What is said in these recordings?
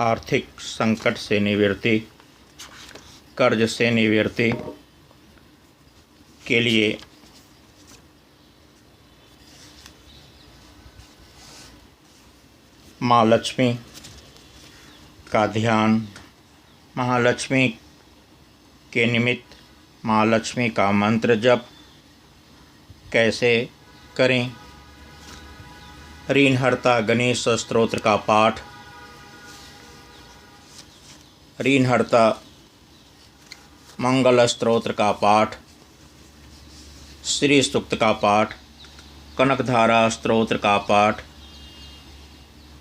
आर्थिक संकट से निवृत्ति, कर्ज से निवृत्ति के लिए माँ लक्ष्मी का ध्यान, महालक्ष्मी के निमित्त माँ लक्ष्मी का मंत्र जप कैसे करें। ऋणहर्ता गणेश स्तोत्र का पाठ, ऋणहर्ता मंगल स्तोत्र का पाठ, श्री सूक्त का पाठ, कनकधारा स्तोत्र का पाठ,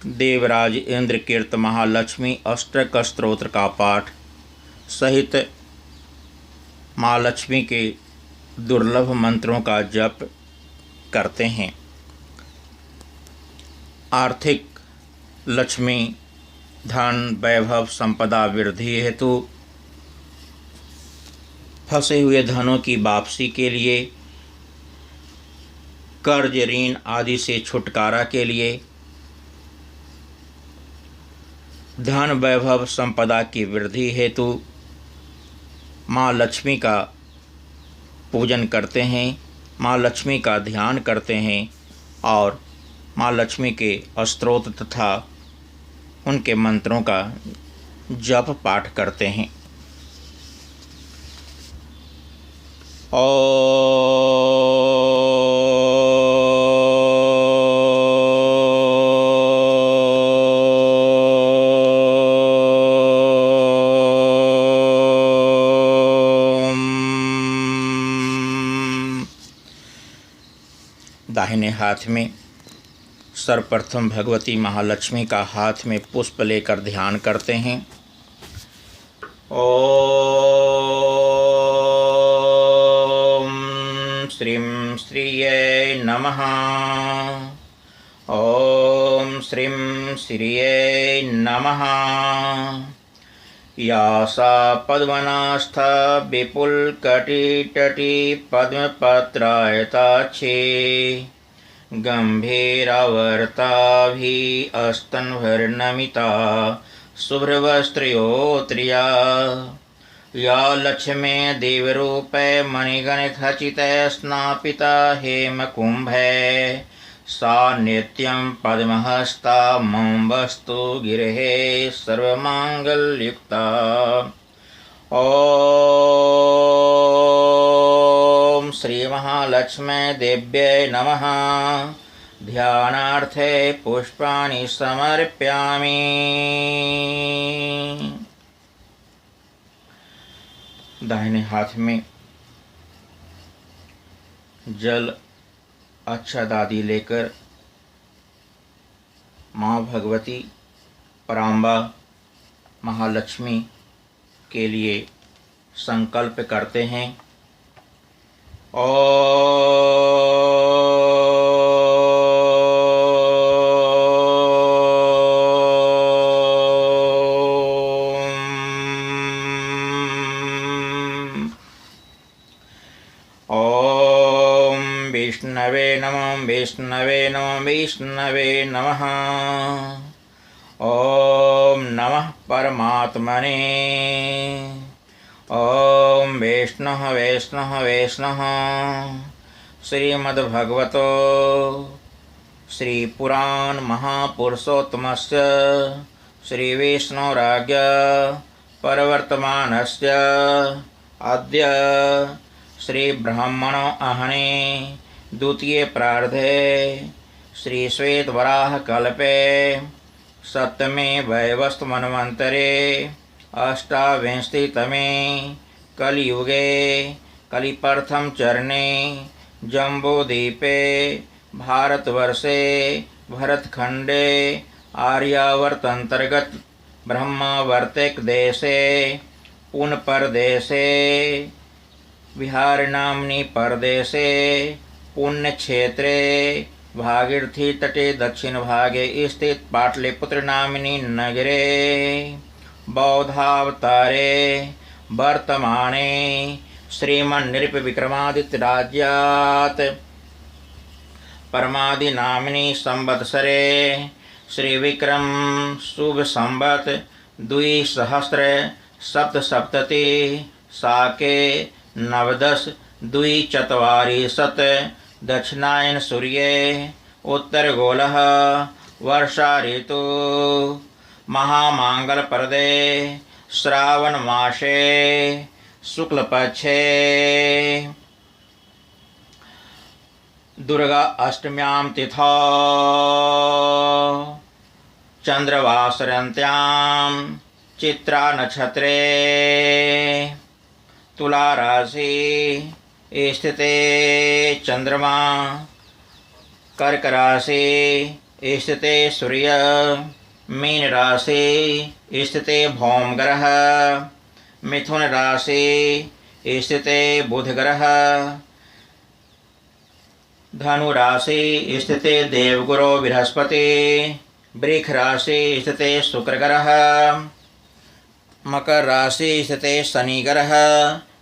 देवराज इंद्रकीर्त महालक्ष्मी अष्टक स्तोत्र का पाठ सहित माँ लक्ष्मी के दुर्लभ मंत्रों का जप करते हैं। आर्थिक लक्ष्मी, धन, वैभव, संपदा वृद्धि हेतु, फंसे हुए धनों की वापसी के लिए, कर्ज ऋण आदि से छुटकारा के लिए, धन वैभव संपदा की वृद्धि हेतु माँ लक्ष्मी का पूजन करते हैं, माँ लक्ष्मी का ध्यान करते हैं और माँ लक्ष्मी के स्तोत्र तथा उनके मंत्रों का जप पाठ करते हैं। दाहिने हाथ में सर्वप्रथम भगवती महालक्ष्मी का हाथ में पुष्प लेकर ध्यान करते हैं। ओम श्रीं श्रिये नमः। ओम श्रीं श्रिये नमः। या सा पद्मनास्था विपुलकटितटी पद्मपत्रायताक्षी गम्भीरावर्ताभिस्तनभर्नमिता शुभ्रवस्त्रयोत्रिया। या लक्ष्मी देवरूपे मणिगणखचिते स्नापिता हेमकुम्भे सा नित्यं पद्महस्ता मम वस्तु गिरहे सर्वमांगल्युक्ता। ओम श्री महालक्ष्मी देव्यै नमः। ध्यानार्थे पुष्पाणि समर्पयामि। दाहिने हाथ में जल अक्षत आदि लेकर माँ भगवती पराम्बा महालक्ष्मी के लिए संकल्प करते हैं। विष्णवे नमः। विष्णवे नमः। विष्णवे नमः। ओम नमः परमात्मने। ओम वैष्णव वैष्णव वैष्णव। श्रीमद्भगवतो श्री पुराण महापुरुषोत्तमस्य श्री विष्णुराज्ञ परवर्तमानस्य अद्य श्री ब्राह्मणो अहने द्वितीय प्रार्धे श्री श्वेतवराह कल्पे सप्तमे वैवस्वतमन्वन्तरे अष्टाविंशतितमे कलियुगे कलिप्रथम चरणे जम्बूद्वीपे भारतवर्षे भरतखंडे आर्यावर्तंतर्गत ब्रह्मावर्तिक देशे पुनप्रदेशे बिहार नाम्नि प्रदेशे पुण्यक्षेत्रे भागीरथी तटे दक्षिण भागे स्थित पाटलिपुत्र नामिनी नगरे बौद्धावतारे वर्तमाने श्रीमन्नृपविक्रमादित्यराज्यात् परमादिनाम्नि संवत्सरे श्रीविक्रम शुभ संवत् 2077 साके 9/10/24 दक्षिणायन सूर्ये उत्तरगोलः वर्षा ऋतु महामांगलप्रदे श्रावण मासे शुक्लपक्षे दुर्गा अष्टम्यां तिथौ चंद्रवासरन्त्यां चित्रा नक्षत्रे तुला राशि स्थिते चंद्रमा कर्क राशि स्थिते सूर्य मीन राशि स्थिते भौम ग्रह मिथुन राशि स्थिते बुध ग्रह धनु राशि स्थिते देवगुरु बृहस्पति वृक्ष राशि स्थिते शुक्र ग्रह मकर राशि स्थिते शनि ग्रह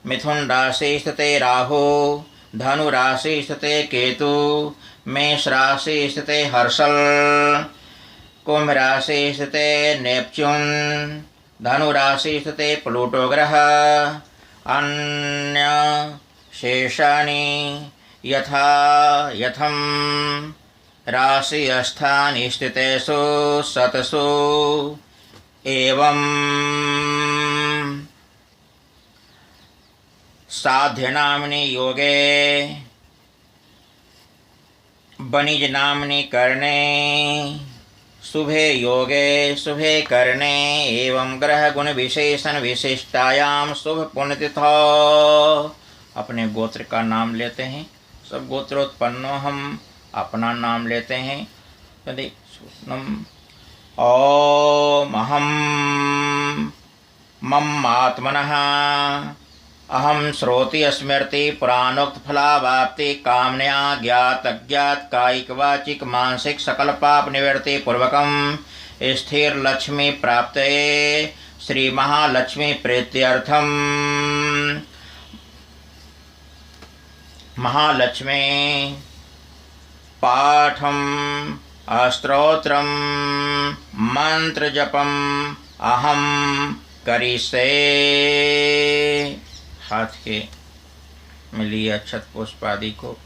मिथुन राशि स्थिते राहु धनु राशि स्थिते केतु मेष राशि स्थिते हर्षल कुंभ राशि स्थिते नेपच्यून धनु राशि स्थिते प्लूटो ग्रह अन्य शेषानि यथा यथम राशि स्थान स्थितेषु सतसु एवं साध्य नामनि योगे बनिज नामनि करणे शुभे योगे शुभे करणे एवं ग्रह गुण विशेषण विशिष्टायाम शुभ पुण्यतिथौ। अपने गोत्र का नाम लेते हैं। सब गोत्रोत्पन्नो हम अपना नाम लेते हैं। यदि ओम अहम मम आत्मनः अहम श्रोति स्मृति पुराणोक्त फलावाप्ति कामनया ज्ञात अज्ञात कायिक वाचिक मानसिक सकल पाप निवृत्ति पूर्वकम स्थिर लक्ष्मी प्राप्तये श्री महालक्ष्मी प्रीत्यर्थम महालक्ष्मी पाठम स्तोत्रम मंत्र जपम अहम करिष्ये। हाथ के मिली अक्षत पुष्प आदि को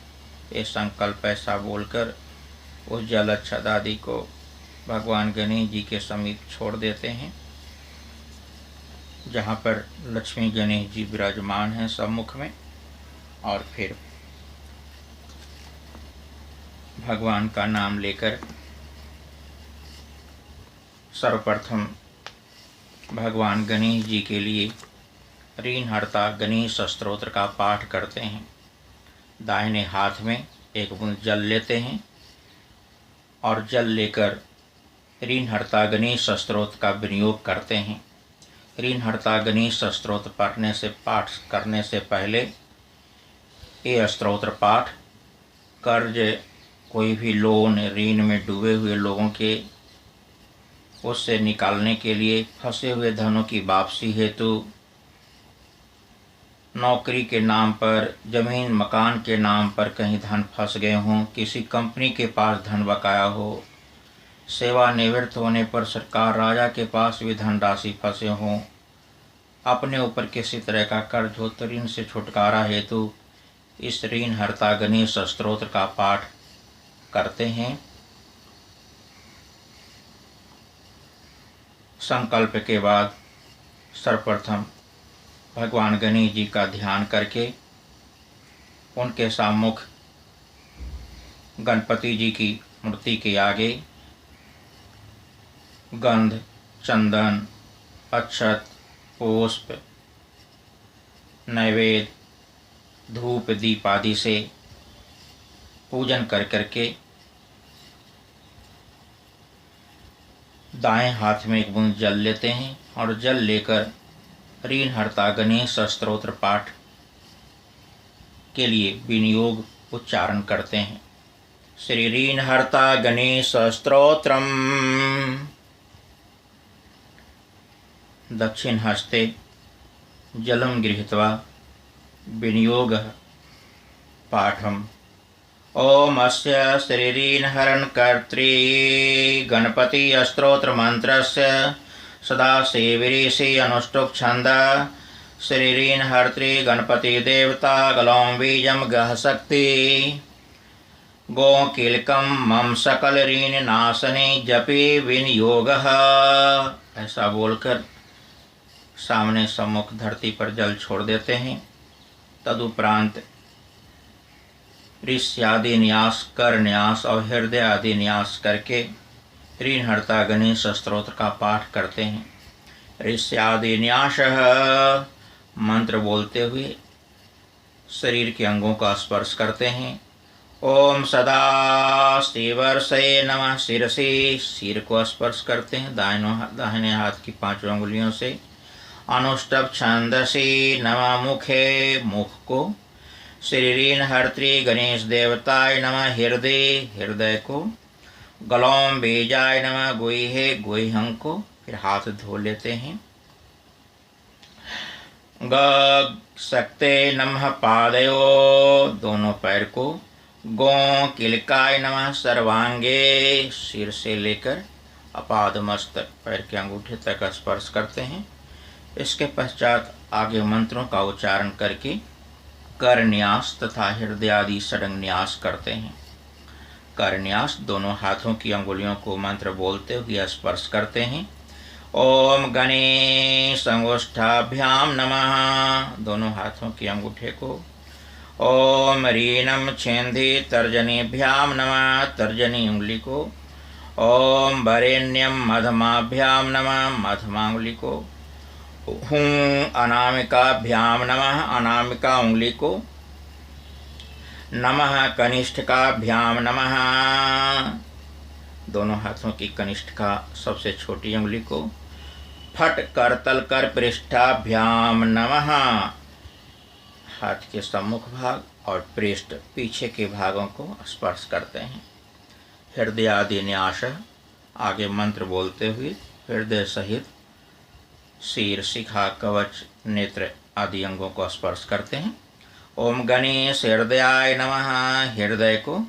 ये संकल्प ऐसा बोलकर उस जल अक्षत आदि को भगवान गणेश जी के समीप छोड़ देते हैं, जहाँ पर लक्ष्मी गणेश जी विराजमान हैं सम्मुख में। और फिर भगवान का नाम लेकर सर्वप्रथम भगवान गणेश जी के लिए ऋणहर्ता गणेश स्तोत्र का पाठ करते हैं। दाहिने हाथ में एक बूंद जल लेते हैं और जल लेकर ऋणहर्ता गणेश स्तोत्र का विनियोग करते हैं। ऋणहर्ता गणेश स्तोत्र पढ़ने से पाठ करने से पहले ये स्तोत्र पाठ कर्ज कोई भी लोन ऋण में डूबे हुए लोगों के उससे निकालने के लिए, फंसे हुए धनों की वापसी हेतु, नौकरी के नाम पर, जमीन मकान के नाम पर कहीं धन फंस गए हों, किसी कंपनी के पास धन बकाया हो, सेवानिवृत्त होने पर सरकार राजा के पास भी धनराशि फंसे हों, अपने ऊपर किसी तरह का कर्ज हो, तो ऋण से छुटकारा हेतु इस ऋणहर्ता गणेश स्तोत्र का पाठ करते हैं। संकल्प के बाद सर्वप्रथम भगवान गणेश जी का ध्यान करके उनके सम्मुख गणपति जी की मूर्ति के आगे गंध, चंदन, अक्षत, पुष्प, नैवेद्य, धूप, दीप आदि से पूजन कर करके दाएं हाथ में एक बूंद जल लेते हैं और जल लेकर ऋणहर्ता गणेश स्तोत्र पाठ के लिए विनियोग उच्चारण करते हैं। श्री ऋणहर्ता गणेश स्तोत्रम दक्षिणहस्ते जलं गृहीत्वा विनियोगः पाठम्। ॐ अस्य शरीरीन्हरणकर्त्री गणपतिस्तोत्रमन्त्रस्य सदाशिवऋषि अनुष्टुप् छन्दः शरीरीन्हर्त्री गणपतिदेवता गलौं बीजं गः शक्ति गोकीलकं मम सकल ऋण नाशने जपे विनियोगः। ऐसा बोलकर सामने सम्मुख धरती पर जल छोड़ देते हैं। तदुपरांत ऋष आदि न्यास, कर न्यास और हृदय आदि न्यास करके ऋणहर्ता गणेश स्तोत्र का पाठ करते हैं। ऋष आदि न्यास मंत्र बोलते हुए शरीर के अंगों का स्पर्श करते हैं। ओम सदा शिवर्षे नमः शिरसी, सिर को स्पर्श करते हैं दाहिने हाथ की 5 उंगलियों से। अनुष्टुप् छंदसि नमः मुखे, मुख को। शरीरीन्हर्त्री गणेश देवताय नमः हृदय, हृदय को। गलौं बीजाय नमः गुह्ये, गुह्यं को। फिर हाथ धो लेते हैं। गक्सक्ते नमः पादयो, दोनों पैर को। गौ किलकाय नमः सर्वांगे, सिर से लेकर अपादमस्तक पैर के अंगूठे तक स्पर्श करते हैं। इसके पश्चात आगे मंत्रों का उच्चारण करके कर न्यास तथा हृदय आदि षडंग न्यास करते हैं। कर न्यास दोनों हाथों की अंगुलियों को मंत्र बोलते हुए स्पर्श करते हैं। ओम गणेश अंगुष्ठाभ्याम नमः, दोनों हाथों की अंगूठे को। ओम रीनम छेंदी तर्जनीभ्याम नमः, तर्जनी उंगली को। ओम वरेण्यम मध्यमाभ्याम नमः, मध्यमा उंगली को। हूँ अनामिकाभ्याम नमः, अनामिका उंगली को। नमः कनिष्ठकाभ्याम नमः, दोनों हाथों की कनिष्ठिका सबसे छोटी उंगली को। फट करतल कर पृष्ठाभ्याम नमः, हाथ के सम्मुख भाग और पृष्ठ पीछे के भागों को स्पर्श करते हैं। हृदय आदि न्यास, आगे मंत्र बोलते हुए हृदय सहित सिर, शिखा, कवच, नेत्र आदि अंगों को स्पर्श करते हैं। ओम गणेश हृदयाय नमः, हृदय को।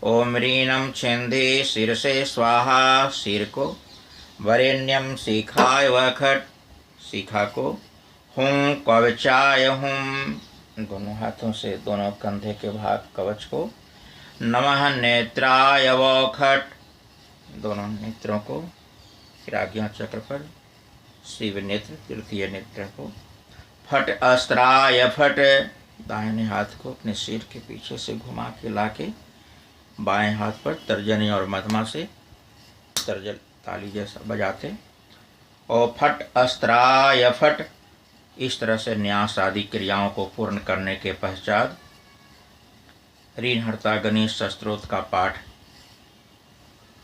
ओम रीनम छेंदे शिरसे स्वाहा, सिर को। वरेण्यम शिखाय वखट, शिखा को। हूँ कवचाय हूँ, दोनों हाथों से दोनों कंधे के भाग कवच को। नमः नेत्राय वखट, दोनों नेत्रों को। फिर आज्ञा चक्र पर शिव नेत्र, तृतीय नेत्र को। फट अस्त्राय फट, दाहिने हाथ को अपने सिर के पीछे से घुमा के लाके बाएं हाथ पर तर्जनी और मध्यमा से तर्जन ताली जैसा बजाते। और फट अस्त्राय फट, इस तरह से न्यास आदि क्रियाओं को पूर्ण करने के पश्चात ऋणहर्ता गणेश स्तोत्र का पाठ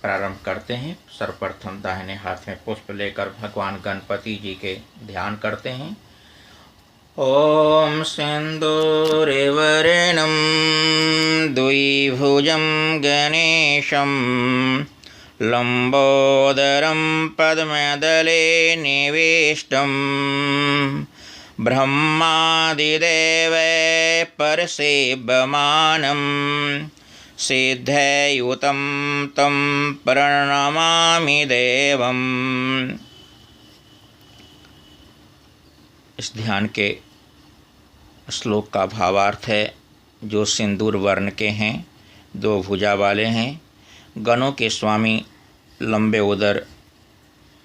प्रारंभ करते हैं। सर्वप्रथम दाहिने हाथ में पुष्प लेकर भगवान गणपति जी के ध्यान करते हैं। ओम सिंदूरेवरेणं द्विभुजं गणेशं लंबोदरं पद्मदले निविष्टं ब्रह्मादिदेवै परसेव्यमानं सिद्धयुतं तं प्रणमामि देवम्। इस ध्यान के श्लोक का भावार्थ है, जो सिंदूर वर्ण के हैं, 2 भुजा वाले हैं, गणों के स्वामी, लंबे उदर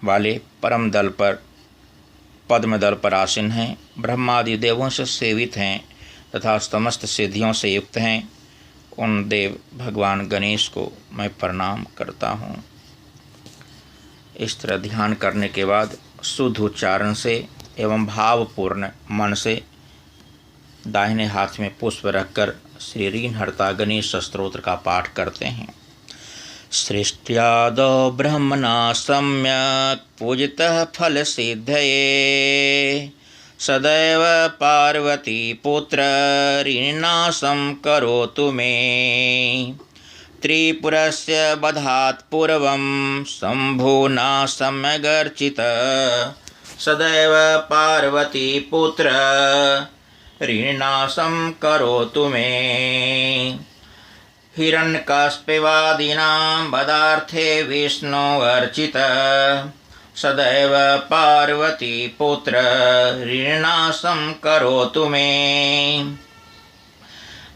वाले, परम दल पर, पद्म दल पर आसीन हैं, ब्रह्मादि देवों से सेवित हैं तथा समस्त सिद्धियों से युक्त हैं, उन देव भगवान गणेश को मैं प्रणाम करता हूँ। इस तरह ध्यान करने के बाद शुद्ध उच्चारण से एवं भावपूर्ण मन से दाहिने हाथ में पुष्प रखकर श्री ऋणहर्ता गणेश स्तोत्र का पाठ करते हैं। सृष्ट्यादौ ब्रह्मणा सम्यक् पूजितः फलसिद्धये सदैव पार्वती पुत्र ऋणनाशं करोतु मे। त्रिपुरस्य वधात् पूर्वं शम्भुना सम्यगर्चितः सदैव पार्वती पुत्र ऋणनाशं करोतु मे। हिरण्यकशिपुवादीनां वधार्थे विष्णो अर्चित सदैव पार्वती पुत्र ऋणनाशं करोतु मे।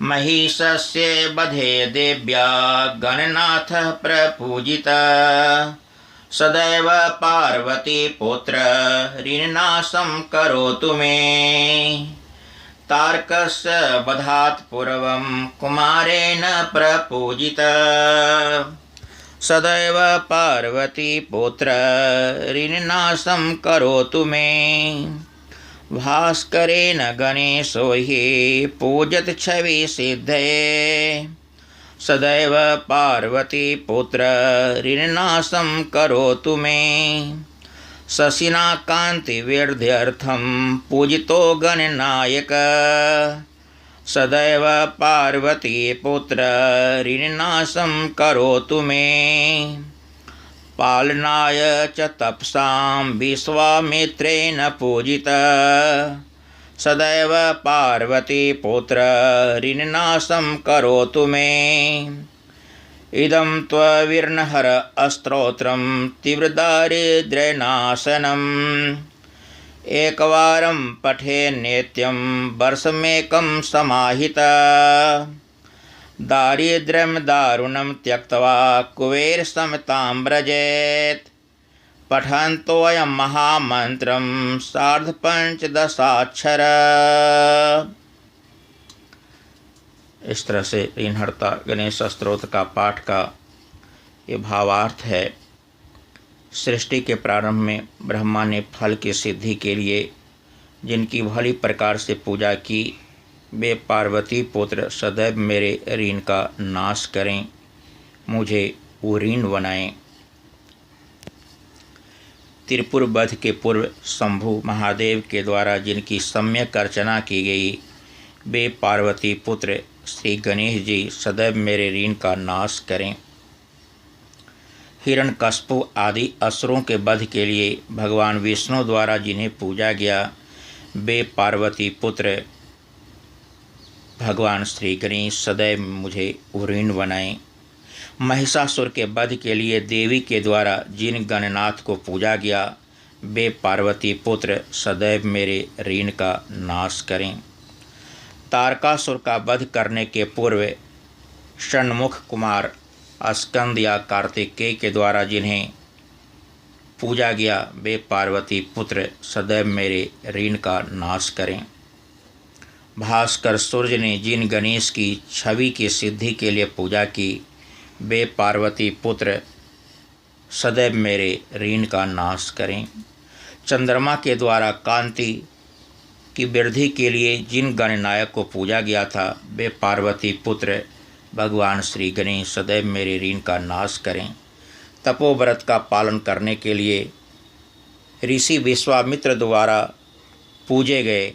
महिषस्य वधे देव्या गणनाथः प्रपूजितः सदैव पार्वती पुत्र ऋणनाशं करोतु मे। तारकस्य वधात् पूर्वं कुमारेण प्रपूजितः सदैव पार्वती पुत्र ऋणनाशं करोतु मे। भास्करेण गणेशो हि पूजत छवि सिद्धये सदैव पार्वती पुत्र ऋणनाशं करोतु मे। शशिना कान्तिवृद्ध्यर्थं पूजितो गणनायक सदैव पार्वती पुत्र ऋणनाशं करोतु मे। पालनाय च तपसां विश्वामित्रेण पूजितः सदैव पार्वती पुत्र ऋणनाशं करोतु मे। इदं त्वविर्नहर स्तोत्रं तीव्रदारिद्र्यनाशनम् एकवारं पठे नित्यं वर्षमेकं समाहितः। दारिद्र्यं दारुणं त्यक्त्वा कुबेरसमतां व्रजेत् पठन्तोऽयं महामन्त्रं सार्धपञ्चदशाक्षर। इस तरह से ऋणहर्ता गणेश स्तोत्र का पाठ का ये भावार्थ है। सृष्टि के प्रारंभ में ब्रह्मा ने फल की सिद्धि के लिए जिनकी भली प्रकार से पूजा की, वे पार्वती पुत्र सदैव मेरे ऋण का नाश करें, मुझे उरीन बनाएं। त्रिपुर वध के पूर्व शंभु महादेव के द्वारा जिनकी सम्यक अर्चना की गई, वे पार्वती पुत्र श्री गणेश जी सदैव मेरे ऋण का नाश करें। हिरण्यकशिपु आदि असुरों के वध के लिए भगवान विष्णु द्वारा जिन्हें पूजा गया, वे पार्वती पुत्र भगवान श्री गणेश सदैव मुझे उरीन बनाएं। महिषासुर के वध के लिए देवी के द्वारा जिन गणनाथ को पूजा गया, वे पार्वती पुत्र सदैव मेरे ऋण का नाश करें। तारकासुर का वध करने के पूर्व षण्मुख कुमार स्कंद या कार्तिकेय के द्वारा जिन्हें पूजा गया, वे पार्वती पुत्र सदैव मेरे ऋण का नाश करें। भास्कर सूर्य ने जिन गणेश की छवि की सिद्धि के लिए पूजा की, वे पार्वती पुत्र सदैव मेरे ऋण का नाश करें। चंद्रमा के द्वारा कांति की वृद्धि के लिए जिन गणनायक को पूजा गया था, वे पार्वती पुत्र भगवान श्री गणेश सदैव मेरे ऋण का नाश करें। तपोव्रत का पालन करने के लिए ऋषि विश्वामित्र द्वारा पूजे गए,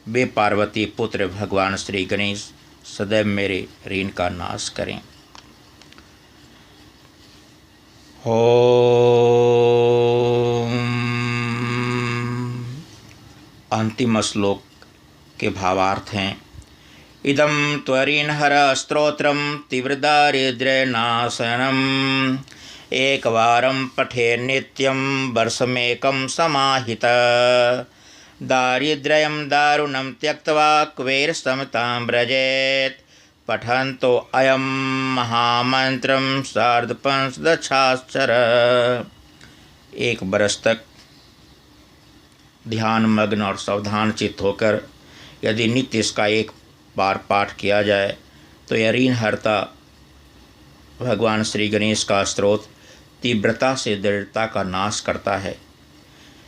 वे पार्वती पुत्र भगवान श्री गणेश सदैव मेरे ऋण का नाश करें। ओम। अंतिम श्लोक के भावार्थ हैं। इदं त्वरीन्हर स्तोत्रं तीव्रदारिद्र्यनाशनम् एकवारं पठे नित्यं वर्षमेकं समाहितः। दारिद्र्यं दारुणं त्यक्त्वा कुबेरसमतां व्रजेत् पठन्तो अयं महामंत्रं सार्धपञ्चदशाक्षर। एक बरस तक ध्यान मग्न और सावधान चित्त होकर यदि नित्य इसका एक बार पाठ किया जाए तो यह ऋणहर्ता भगवान श्री गणेश का स्तोत्र तीव्रता से दृढ़ता का नाश करता है।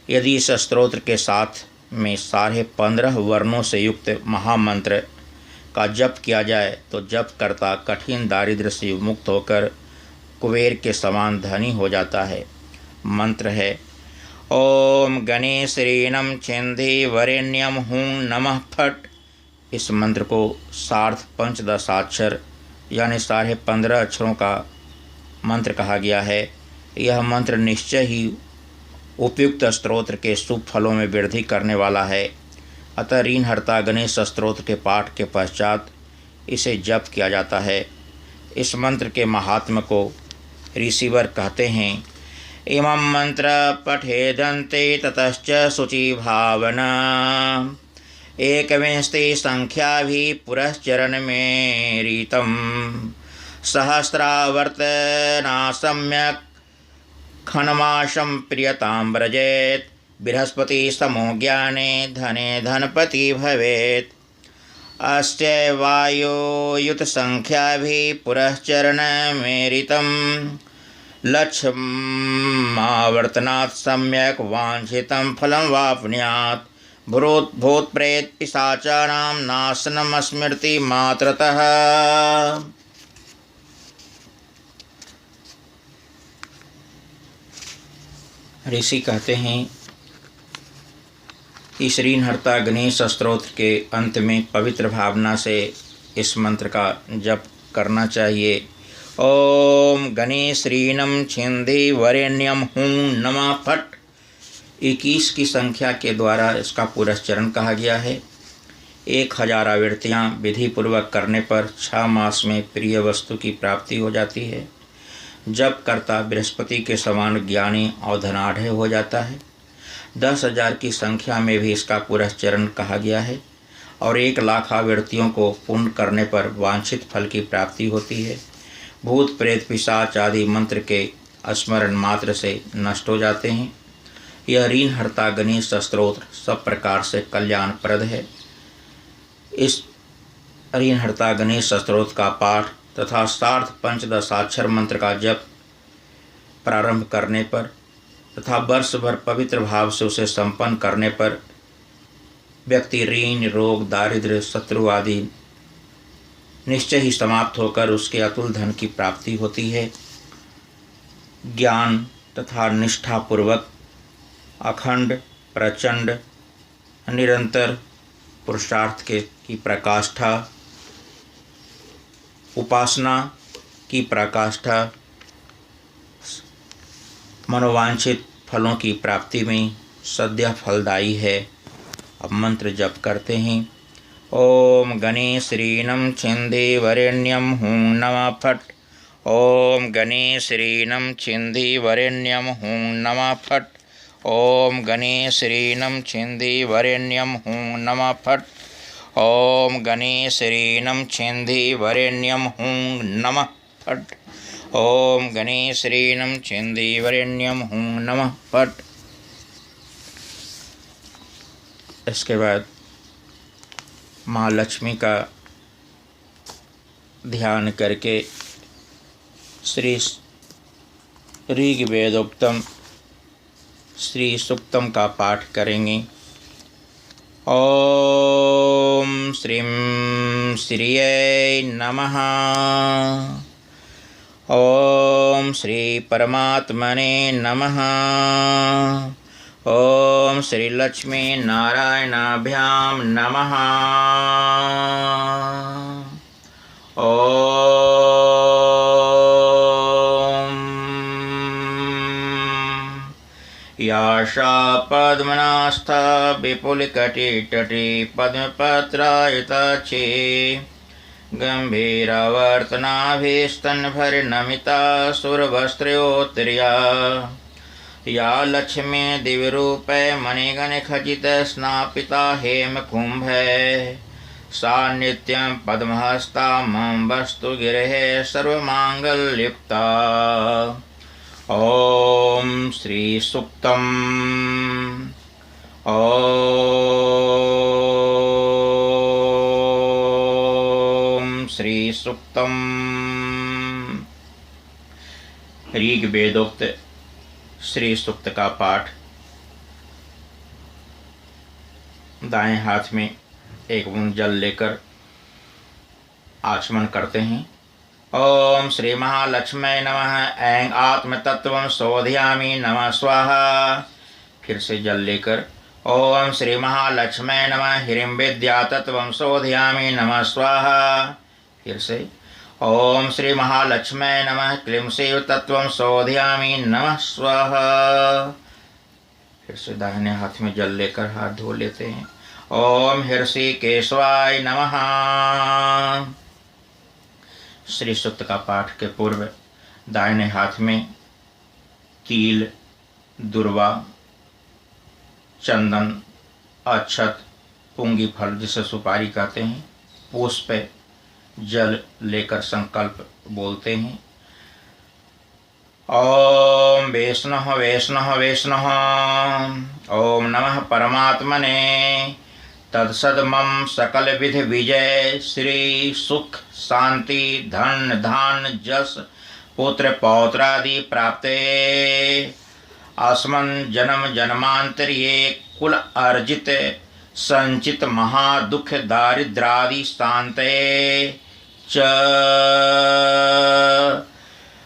यदि इस स्तोत्र के साथ में 15.5 वर्णों से युक्त महामंत्र का जप किया जाए तो जप करता कठिन दारिद्र्य से मुक्त होकर कुबेर के समान धनी हो जाता है। मंत्र है ओम गणेश ऋणम छिंदी वरेण्यम हूं नमः फट। इस मंत्र को सार्धपञ्चदशाक्षर यानी 15.5 अक्षरों का मंत्र कहा गया है। यह मंत्र निश्चय ही उपयुक्त स्तोत्र के शुभ फलों में वृद्धि करने वाला है। अतः ऋणहर्ता गणेश स्तोत्र के पाठ के पश्चात इसे जप किया जाता है। इस मंत्र के महात्म को ऋषिवर कहते हैं। इमं मंत्र पठेदन्ते ततश्च शुचि भावना एकविंशति संख्याभिः पुरश्चरण में रीतम् सहस्रावर्तना सम्यक् खनमाशं प्रियतां व्रजेत् बृहस्पति समो ज्ञाने धने धनपति भवेत्। अस्य वायुयुत संख्याभिः पुरश्चरणमेरितं लक्ष्मावर्तनात् सम्यक् वाञ्छितं फलं वाप्नुयात्। भूत प्रेत पिशाचानां नाशनम स्मृति मात्रतः। ऋषि कहते हैं इस ऋणहर्ता गणेश स्तोत्र के अंत में पवित्र भावना से इस मंत्र का जप करना चाहिए। ओम गणेश ऋणम छिंदी वरेण्यम हूँ नमः फट। 21 की संख्या के द्वारा इसका पुरस्चरण कहा गया है। 1000 आवृत्तियाँ विधि पूर्वक करने पर 6 मास में प्रिय वस्तु की प्राप्ति हो जाती है। जब कर्ता बृहस्पति के समान ज्ञानी और धनाढ़ हो जाता है। 10,000 की संख्या में भी इसका पुरस्चरण कहा गया है और 1,00,000 आवृत्तियों को पूर्ण करने पर वांछित फल की प्राप्ति होती है। भूत प्रेत पिशाच आदि मंत्र के स्मरण मात्र से नष्ट हो जाते हैं। यह ऋणहर्ता गणेश स्तोत्र सब प्रकार से कल्याणप्रद है। इस ऋणहर्ता गणेश स्तोत्र का पाठ तथा सार्ध पंचदशाक्षर मंत्र का जप प्रारंभ करने पर तथा वर्ष भर पवित्र भाव से उसे संपन्न करने पर व्यक्ति ऋण, रोग, दारिद्र्य, शत्रु आदि निश्चय ही समाप्त होकर उसके अतुल धन की प्राप्ति होती है। ज्ञान तथा निष्ठापूर्वक अखंड, प्रचंड, निरंतर पुरुषार्थ की प्रकाष्ठा, उपासना की प्रकाष्ठा मनोवांछित फलों की प्राप्ति में सद्य फलदायी है। अब मंत्र जप करते हैं। ओम गणेश ऋणम छिंदी वरेण्यम हूँ नमः फट। ओम गणेश ऋणम छिंदी वरेण्यम हूँ नमः फट। ओम गणेश ऋणम छिंदी वरेण्यम हूँ नमः फट। ओम गणेश ऋणम छिंदी वरेण्यम हूँ नमः फट। ओम गणेश ऋणम छिंदी वरेण्यम हूँ नमः फट। इसके बाद माँ लक्ष्मी का ध्यान करके श्री ऋग्वेदोक्तम श्री सूक्तम का पाठ करेंगे। ओम श्रीं श्रियै नमः। ओम श्री परमात्मने नमः। ओम श्री लक्ष्मी नारायणाभ्याम नमः। ओम याशा पद्मनास्था विपुलकटितटे पद्मपत्रायताक्षी गंभीरावर्तनाभिस्तनभरनमिता सुरवस्त्रोत्तरीया या लक्ष्मी दिव्यरूपे मणिगणखचितस्नापिता हेमकुम्भे सा नित्यं पद्महस्ता मम वस्तु गिरेः सर्वमांगल्युक्ता। ओम श्री सूक्तम। ओम श्री सूक्तम। ऋग्वेदोक्त श्री सूक्त का पाठ। दाएं हाथ में एक बूंद जल लेकर आचमन करते हैं। ओम श्री महालक्ष्मी नमः। ऐं आत्मतत्वं शोधयामि नमः स्वाहा। फिर से जल लेकर ओम श्री महालक्ष्मी नमः। ह्रीं विद्यातत्वं शोधयामि नमः स्वाहा। फिर से ओम श्री महालक्ष्मी नमः। क्लीं शिवतत्वं शोधयामि नमः स्वाहा। फिर से दाहिने हाथ में जल लेकर हाथ धो लेते हैं। ओम हृषिकेशाय नमः। श्री सूक्त का पाठ के पूर्व दाहिने हाथ में तिल, दुर्वा, चंदन, अक्षत, पुंगी फल जिसे सुपारी कहते हैं, पुष्प, जल लेकर संकल्प बोलते हैं। ओम वैष्णव वैष्णव वैष्णव। ओम नमः परमात्मने। तत्सद मम सकल विधि विजय श्री सुख शांति धन धान जस पुत्र पौत्रादि प्राप्ते अस्मन् जन्म जन्मांतर्ये कुल अर्जित संचित महादुख दारिद्रादि शांते च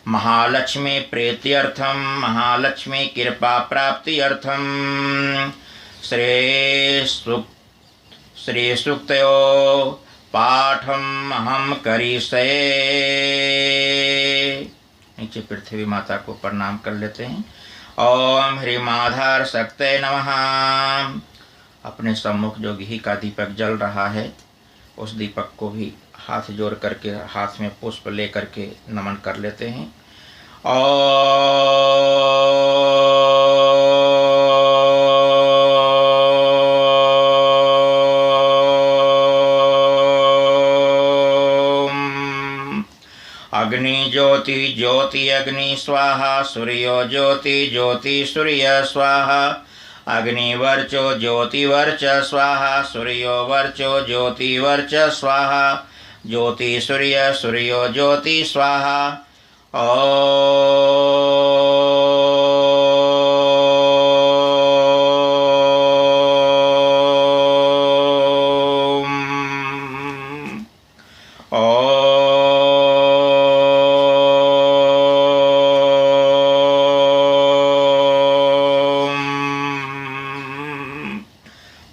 महालक्ष्मी प्रीत्यर्थम महालक्ष्मी कृपा प्राप्त्यर्थम श्री सूक्तयो पाठम अहम करिष्ये। नीचे पृथ्वी माता को प्रणाम कर लेते हैं। ओम ह्रीमाधार शक्ते नमः। अपने सम्मुख जो घी का दीपक जल रहा है उस दीपक को भी हाथ जोड़ करके हाथ में पुष्प ले करके नमन कर लेते हैं। अग्नि ज्योति ज्योति अग्नि स्वाहा सूर्यो ज्योति ज्योति सूर्य स्वाहा अग्निवर्चो ज्योतिवर्च स्वाहा सूर्यो वर्चो ज्योतिवर्च स्वाहा ज्योति सूर्य सूर्यो ज्योति स्वाहा।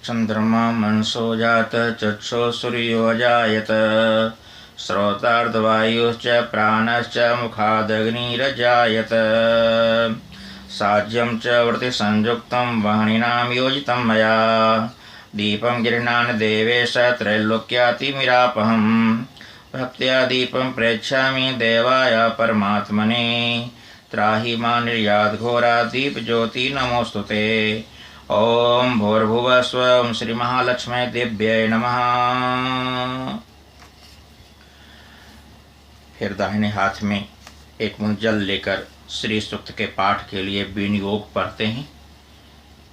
चंद्रमा मनसो जात चक्षो सूर्यो जायत श्रोतार्धवायुश्च प्राणश्च मुखादग्निरजायत साज्यं च वृत्तिसंयुक्तं वाहिनीनां योजितं मया दीपं गृह्णान देवेश त्रैलोक्यातिमिरापहं भक्त्या दीपं प्रेक्षामि देवाय परमात्मने त्राहि मां निर्यातघोरा दीपज्योति नमोस्तुते। ओम भूर्भुवः स्वः श्री महालक्ष्मी देव्यै नमः। फिर दाहिने हाथ में एक मुंह जल लेकर श्री सूक्त के पाठ के लिए विनियोग पढ़ते हैं,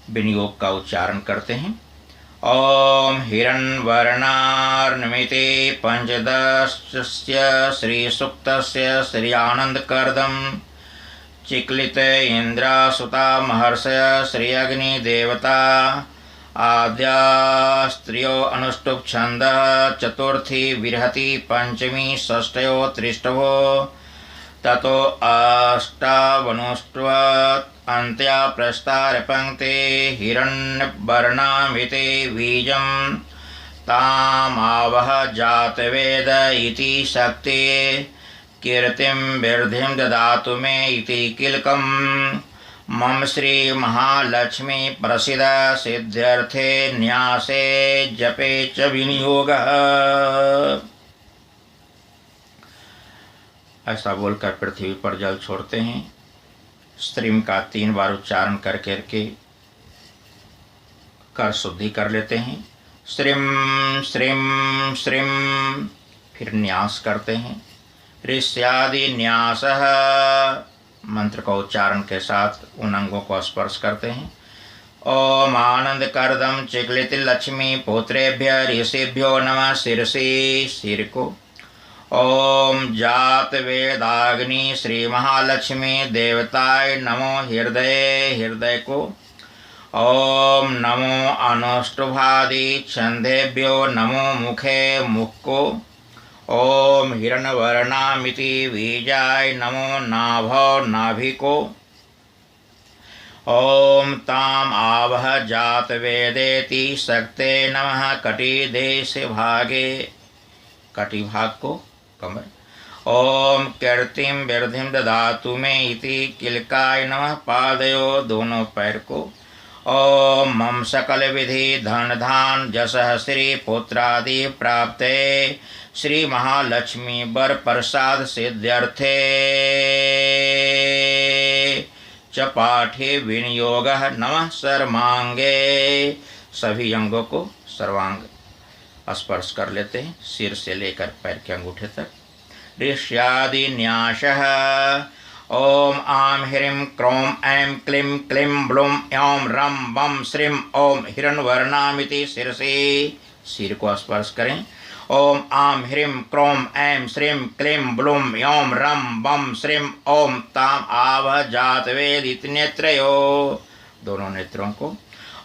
विनियोग का उच्चारण करते हैं। ओम हिरण्वर्णार्णमिते पंचदशस्य श्री सूक्तस्य श्री आनंदकर्दम चिक्लित इंद्रासुता महर्षय श्री अग्नि देवता आद्या स्त्रियो अनुष्टुप छंद चतुर्थी विरहति पंचमी षष्ठयो त्रिष्टवो ततो अष्टावनुष्टवत् अन्त्या प्रस्तार पंक्ते हिरण्यवर्णामिते बीजं तामावह जातवेद इति शक्ति कीर्तिं वृद्धिं ददातु मे इति किलकं मम श्री महालक्ष्मी प्रसिद्ध सिद्ध्यर्थे न्यासे जपे च विनियोगः। ऐसा बोलकर पृथ्वी पर जल छोड़ते हैं। स्त्रीम का 3 बार उच्चारण कर करके कर शुद्धि कर लेते हैं। श्रीम श्रीम श्रीम फिर न्यास करते हैं। ऋष्यादि न्यासः मंत्र का उच्चारण के साथ उन अंगों को स्पर्श करते हैं। ओम आनंद करदम चिक्लित लक्ष्मी पुत्रेभ्य ऋषिभ्यो नमः शीर्षि सिर को। ओम जात वेदाग्नि श्री महालक्ष्मी देवताय नमो हृदय हृदय को। ओम नमो अनुष्टुभादि छंदेभ्यो नमो मुखे मुख को। ओम हिरण्यवर्णामिति बीजाय नमो नाभौ नाभि को। ओम ताम आवह जात वेदेति शक्ते नमः कटि देश भागे कटि भाग को कमर। ओम कीर्तिं वृद्धिं ददातु मे इति किलकाय नमः पादयो दोनों पैर को। ओम मम सकल विधि धन धान जसः श्री पुत्रादि प्राप्ते श्री महालक्ष्मी वर प्रसाद सिद्ध्यर्थे च पाठे विनियोगः नमः सर्वांगे। सभी अंगों को सर्वांग स्पर्श कर लेते हैं, सिर से लेकर पैर के अंगूठे तक। ऋष्यादि न्यासः। ओम आम ह्रीं क्रों ऐं क्लीं क्लीं ब्लूं ऐं रं वं श्रीं ओम हिरण्यवर्णामिति शिरसि। सिर को स्पर्श करें। ओम आम ह्रीं क्रों ऐं श्रीं क्लीं ब्लूं ऐं रं वं श्रीं ओम ताम आवह जातवेदिति नेत्रयो। दोनों नेत्रों को।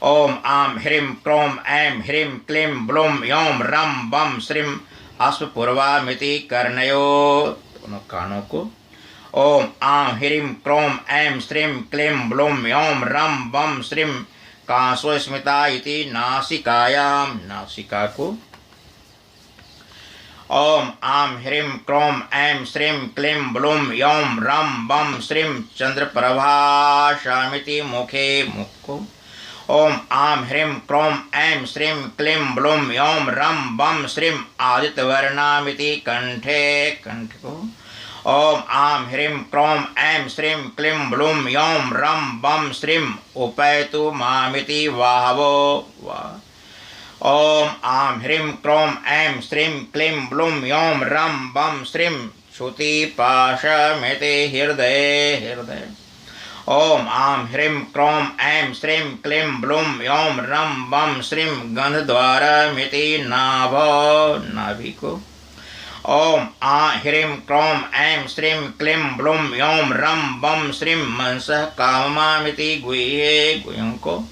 ओम आम ह्रीं क्रों ऐं ह्रीं क्लीं ब्लूं ऐं रं वं श्रीं अश्वपूर्वामिति कर्णयो। दोनों कानों को। ओम आं ह्रीं क्रों ऐं श्रीं क्लीं ब्लूं ऐं रं वं श्रीं कांसोस्मिता इति नासिकायां। नासिका को। ओम आं ह्रीं क्रों ऐं श्रीं क्लीं ब्लूं ऐं रं वं श्रीं चंद्रप्रभाशामिति मुखे। मुख को। ओम आं ह्रीं क्रों ऐं श्रीं क्लीं ब्लूं ऐं रं वं श्रीं आदित्यवर्णामिति कंठे। कंठ को। ओम आं ह्रीं क्रों ऐं श्रीं क्लीं ब्लूं ऐं रं वं श्रीं उपैतु मामिति वाहवो। वाह। ओम आं ह्रीं क्रों ऐं श्रीं क्लीं ब्लूं ऐं रं वं श्रीं श्रुतिपाशमिति हृदये। हृदय। ओम आं ह्रीं क्रों ऐं श्रीं क्लीं ब्लूं ऐं रं वं श्रीं गंधद्वारमिति नाभो। नाभि को। ओम आं ह्रीं क्रों ऐं श्रीं क्लीं ब्लूं ऐं रं वं श्रीं मनसः काममामिति गुह्ये। गुह्यों को।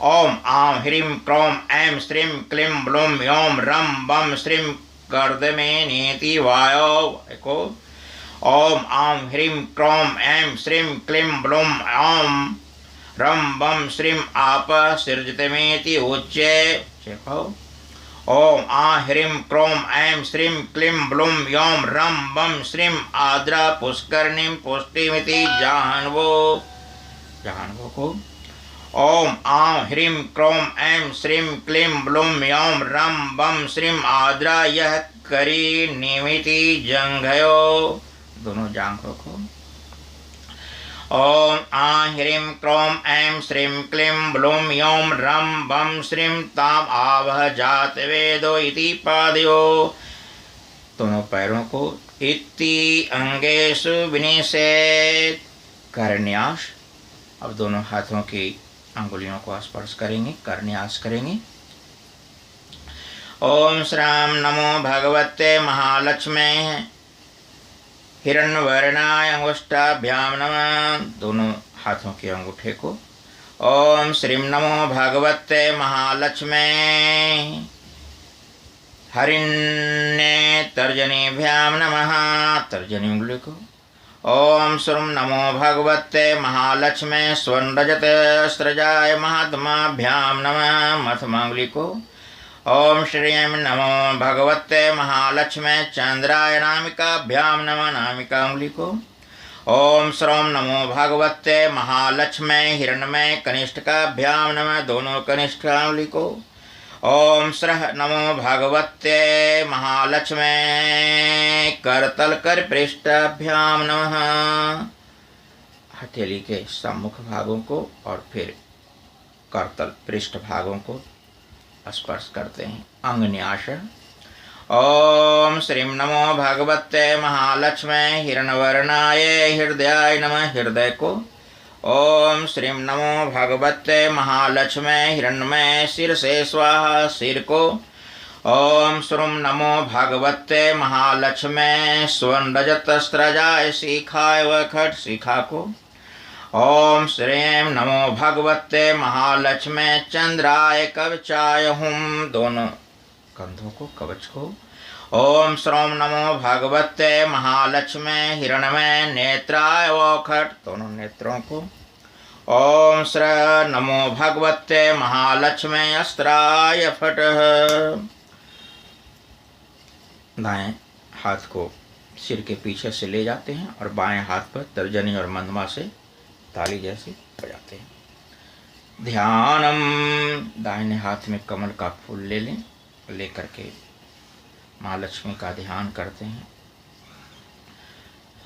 ओम आं ह्रीं क्रों ऐं श्रीं क्लीं ब्लूं ऐं रं वं श्रीं कर्दमेनीति वायो को। ओम आं ह्रीं क्रों ऐं श्रीं क्लीं ब्लूं ऐं रं वं श्रीं आपः सृजतमेति उच्ये। ओम आं ह्रीं क्रों ऐं श्रीं क्लीं ब्लूं ऐं रं वं श्रीं आद्रा पुष्करणीं पुष्टिमिति जाह्नवो। जाह्नवो को। ओम आं ह्रीं क्रों ऐं श्रीं क्लीं ब्लूं ऐं रं वं श्रीं आद्रा यः करीनिमिति जंघयो। दोनों जांघों को। ओम आं ह्रीं क्रों ऐं श्रीं क्लीं ब्लूं ऐं रं वं श्रीं ताम आवह जातवेदो इति पादयो। दोनों पैरों को। इति अंगेषु विनिषेध। करन्यास। अब दोनों हाथों की अंगुलियों को स्पर्श करेंगे, करन्यास करेंगे। ओम श्रां नमो भगवते महालक्ष्मे हिरण्यवर्णाय अंगुष्ठाभ्याम नमः। दोनों हाथों के अंगूठे को। ओम श्रीं नमो भगवते महालक्ष्मे हरिण्ये तर्जनीभ्याम नमः। तर्जनी उंगली को। ओम श्रीं नमो भगवते महालक्ष्मे स्वर्णरजत स्रजाय महात्माभ्याम नमः। मध्यमा उंगली को। ओम श्रीं नमो भगवते महालक्ष्मे चंद्राय नामिकाभ्याम नमः। नामिका उंगली को। ओम श्रीं नमो भगवते महालक्ष्मे हिरण्मय कनिष्ठकाभ्याम नमः। दोनों कनिष्ठा उंगली को। ओम श्रः नमो भगवते महालक्ष्मे करतल कर पृष्ठाभ्याम नमः। हथेली के सम्मुख भागों को और फिर करतल पृष्ठ भागों को स्पर्श करते हैं। अंगन्यास। ओम श्रीं नमो भगवते महालक्ष्मे हिरण्यवर्णाय हृदयाय नमः। हृदय को। ओम श्रीं नमो भगवते महालक्ष्मे हिरण्मय शिरसे स्वाहा। सिर को। ओम श्रीं नमो भगवते महालक्ष्मे स्वर्णरजतस्रजाय शिखाय वखट। शिखा को। ओम श्रीं नमो भगवते महालक्ष्मे चंद्राय कवचाय हुम। दोनों कंधों को, कवच को। ओम श्रीं नमो भगवते महालक्ष्मे हिरण्मय नेत्राय वखट। दोनों नेत्रों को। ओम श्र नमो भगवते महालक्ष्मे अस्त्राय फट। दाएं हाथ को सिर के पीछे से ले जाते हैं और बाएं हाथ पर तर्जनी और मंदमा से ताली जैसे बजाते हैं। ध्यानम, दाहिने हाथ में कमल का फूल ले लें, लेकर के महालक्ष्मी का ध्यान करते हैं।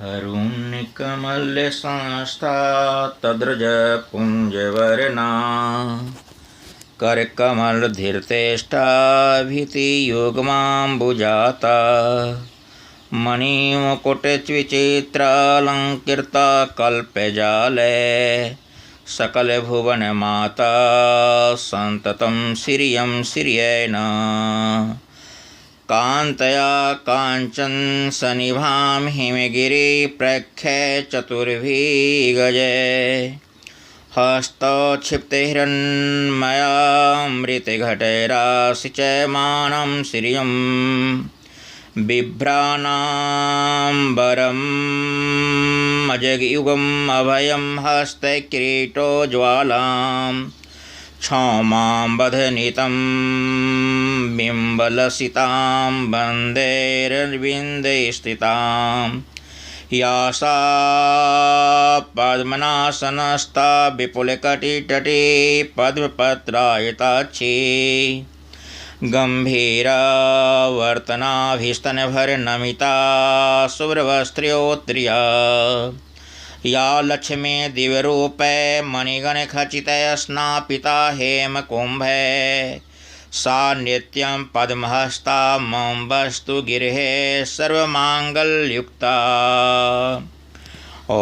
अरुण कमल संस्था तद्रज पुंजवरना, कर कमल धीर्तेष्टा भीति योगमाम्बुजाता, मणिमुकुट विचित्रालंकृता कल्पजाले, सकल भुवन माता संततं श्रियं श्रियेण, कांतया कांचन सनिभां हिमगिरि प्रख्ये चतुर्भिगजे, हस्तक्षिप्ते हिरण्मयामृतघटैरासिचयमानं श्रियं, बिभ्राणाम्बरम् अजगयुगम् अभयं हस्ते किरीटोज्ज्वालां, क्षौमां बधनितं बिम्बलसितां वन्देरविन्दे स्थितां, या सा पद्मनासनस्था विपुलकटितटे पद्मपत्रायताक्षी, गंभीरा वर्तनाभिस्तनभरनमिता शुभ्रवस्त्रोत्तरीया, या लक्ष्मी दिव्यरूपे मणिगणखचितया स्नापिता हेमकुम्भे, सा नित्यं पद्महस्ता मम वस्तु गिर्हे सर्वमांगल्युक्ता। ॐ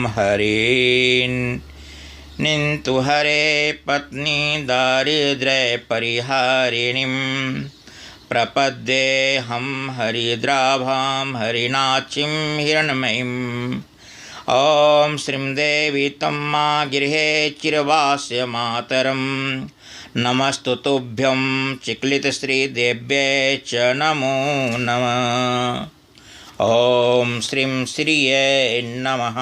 हरिन् निन्तु हरे पत्नी दारिद्र्य परिहारिणीं, प्रपद्येऽहं हरिद्राभां हरिनाचिं हिरण्मयीं। ॐ श्रीं देवी तम्मा गृहे चिरवास्य मातरं, नमस्तु तुभ्यं चिक्लितश्रीदेव्यै च नमो नमः। ॐ श्रीं श्रिये नमः।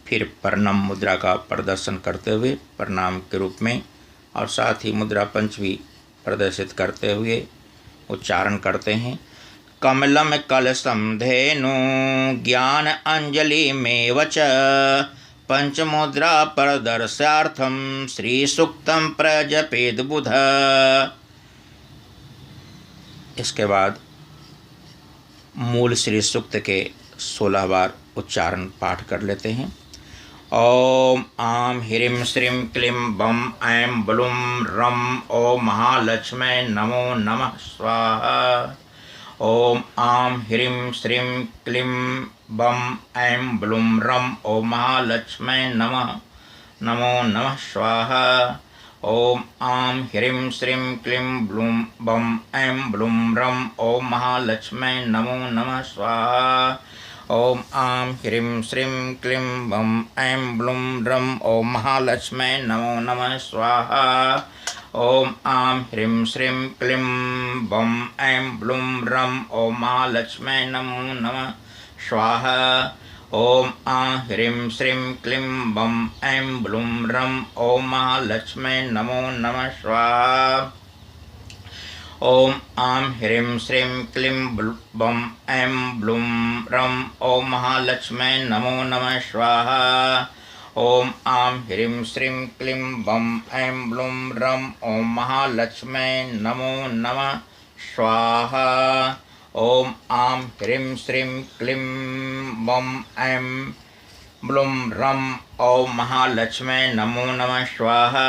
फिर प्रणाम मुद्रा का प्रदर्शन करते हुए प्रणाम के रूप में और साथ ही मुद्रा पंच भी प्रदर्शित करते हुए उच्चारण करते हैं। कमलम कलशम धेनु ज्ञान अंजलि में वच, पंचमुद्रा प्रदर्शार्थम श्री सूक्तम प्रजपेद बुध। इसके बाद मूल श्री सूक्त के 16 बार उच्चारण पाठ कर लेते हैं। ओम आम ह्रीं श्रीं क्लीं बम ऐं ब्लूं रम ओम महालक्ष्मै नमो नमः स्वाहा। ओम आम ह्रीं श्रीं क्लीं बम ऐं ब्लूं रम ओम महालक्ष्मै नमो नमः स्वाहा। ओम आम ह्रीं श्रीं क्लीं ब्लूं बम ऐं ब्लूं रम ओम महालक्ष्मै नमो नमः स्वाहा। ओम आम ह्रीं श्रीं क्लीं बम ऐं ब्लूं रम ओम महालक्ष्मै नमो नमः स्वाहा। ओम आम ह्रीं श्रीं क्लीं बम ऐं ब्लूं रम ओम महालक्ष्मै नमो नमः स्वाहा। ओम आं ह्रीं श्रीं क्लीं बम ऐं ब्लूं रम ओम महालक्ष्मै नमो नमः स्वाहा। ओम आं ह्रीं श्रीं क्लीं बम ऐं ब्लूं रम ओम महालक्ष्मै नमो नमः स्वाहा। ओम आं ह्रीं श्रीं क्लीं बम ऐं ब्लूं रम ओम महालक्ष्मै नमो नमः स्वाहा। ओम आं ह्रीं श्रीं क्लीं बम ऐं ब्लूं रम ओम महालक्ष्मै नमो नमः स्वाहा।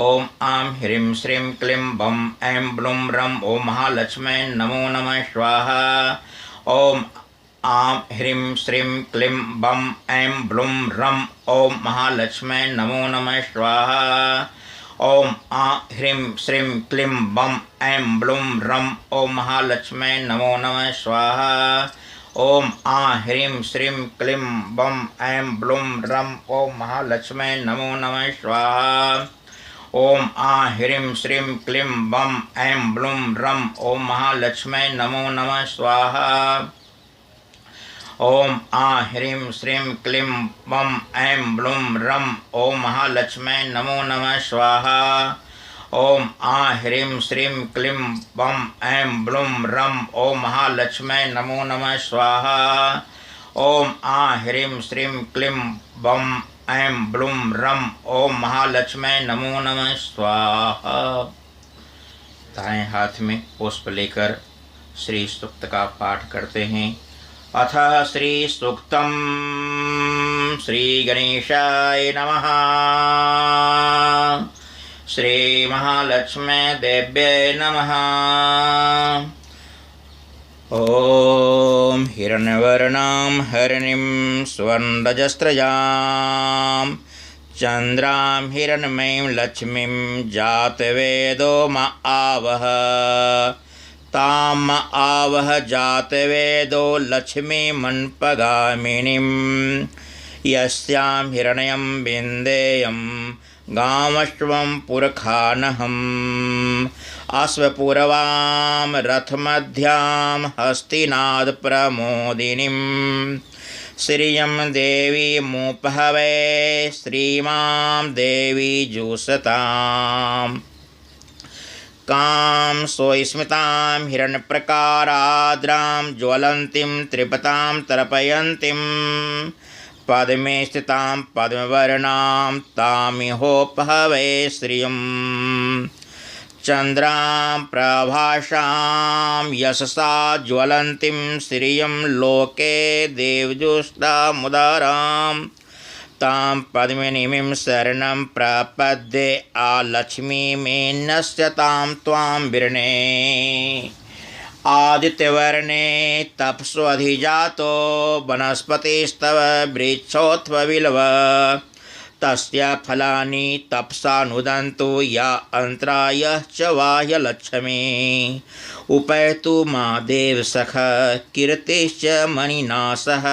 ओम आं ह्रीं श्रीं क्लीं बम ऐं ब्लूं रम ओम महालक्ष्मै नमो नमः स्वाहा। ओम आं ह्रीं श्रीं क्लीं बम ऐं ब्लूं रम ओम महालक्ष्मै नमो नमः स्वाहा। ओम आं ह्रीं श्रीं क्लीं बम ऐं ब्लूं रम ओम महालक्ष्मै नमो नमः स्वाहा। ओम आं ह्रीं श्रीं क्लीं बम ऐं ब्लूं रम ओम महालक्ष्मै नमो नमः स्वाहा। ओम आं ह्रीं श्रीं क्लीं बम ऐं ब्लूं रम ओम महालक्ष्मै नमो नमः स्वाहा। ओम आं ह्रीं श्रीं क्लीं बम ऐं ब्लूं रम ओम महालक्ष्मै नमो नमः स्वाहा। ओम आं ह्रीं श्रीं क्लीं बम ऐं ब्लूं रम ओम महालक्ष्मै नमो नमः स्वाहा। ओम आ ह्रीं श्रीं क्लीं बम ऐं ब्लूं रम ओम महालक्ष्मी नमो नमः स्वाहा। दाएं हाथ में पुष्प लेकर श्री सूक्त का पाठ करते हैं। अथ श्री सूक्तम श्री गणेशाय नमः। श्री महालक्ष्मी देव्यै नमः। ओम हिरण्यवर्णां हरिणीं स्वर्णरजस्रजां चंद्रां हिरण्मयीं लक्ष्मीं जातवेदो म आवह। ताम आवह जातवेदो लक्ष्मीमन्पगामिनीं। यस्यां हिरण्यं विन्देयं गामश्वं पुरखानहम्। अश्वपूर्वां रथमध्यां हस्तिनाद प्रमोदिनीं। श्रियं देवीमुपहवे श्रीमां देवी जुषताम्। कां सोऽस्मितां हिरण्यप्रकाराद्रां ज्वलन्तीं त्रिपतां तर्पयन्तीं। पद्मे स्थितां पद्मवर्णां तामिहोपहवे श्रियम्। चन्द्रां प्रभासां यशसा ज्वलन्तीं श्रियं लोके देवजुष्टामुदारां। तां पद्मिनीं शरणं प्रपद्ये आलक्ष्मीमेनस्य तां त्वां विरणे। आदित्यवर्णे तपस्वधिजातो वनस्पतिस्तव वृक्षोऽथवा तस्य फलानि तपसा नुदन्तु या अन्त्रायश्च बाह्यलक्ष्मी। उपैतु मा देवसख कीर्तिश्च मणिनाशः।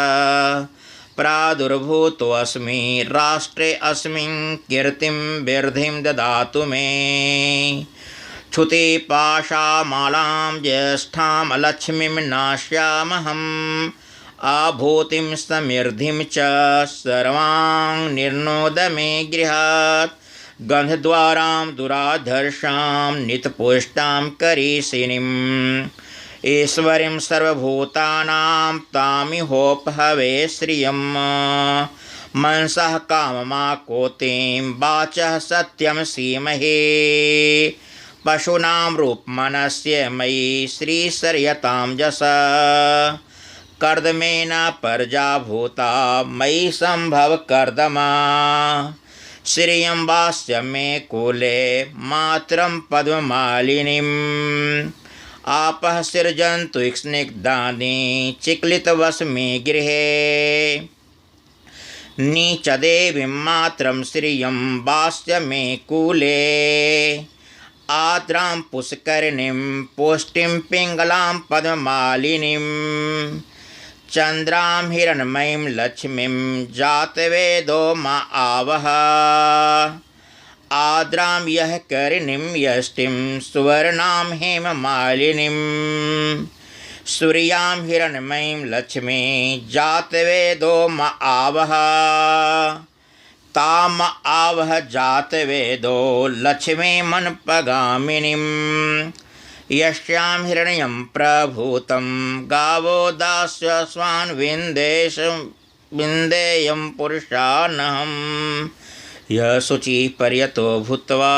प्रादुर्भूतोऽस्मि राष्ट्रे अस्मिन् कीर्तिं वृद्धिं ददातु मे। क्षुतिपाशामालां ज्येष्ठां लक्ष्मीं नाश्यामहम्। आभूतिं समृद्धिं च सर्वां निर्णोद मे गृहात्। गन्धद्वारां दुराधर्षां नितपुष्टां करीषिणीम्। ईश्वरीं सर्वभूतानां तामिहोपहवे श्रियम्। मनसः काममाकोतिं वाचः सत्यं सीमहे। पशूनां रूपमनस्य मयि श्रीशर्यतां जसा। कर्दमेन पर्जाभूता मयि सम्भव कर्दमा। श्रियं वास्य मे कुले मातरं पद्ममालिनीम्। आपः सृजन्तु स्निग्धानि चिक्लितवस्मे गृहे। नीचदेवीं मातरं श्रियं वास्य मे कुले। आद्रां पुष्करिणीं पुष्टिं पिङ्गलां पद्ममालिनीं। चन्द्रां हिरण्मयीं लक्ष्मीं जातवेदो म आवह। आद्रां यः करिणीं यष्टिं सुवर्णां हेममालिनीं। सूर्यां हिरण्मयीं लक्ष्मी जातवेदो म आवह। ताम आवह जातवेदो लक्ष्मीमन्पगामिनीं। यस्यां हिरण्यं प्रभूतं गावो दास्यस्वान् विन्देयं पुरुषानहम्। यः शुचिः पर्यतो भूत्वा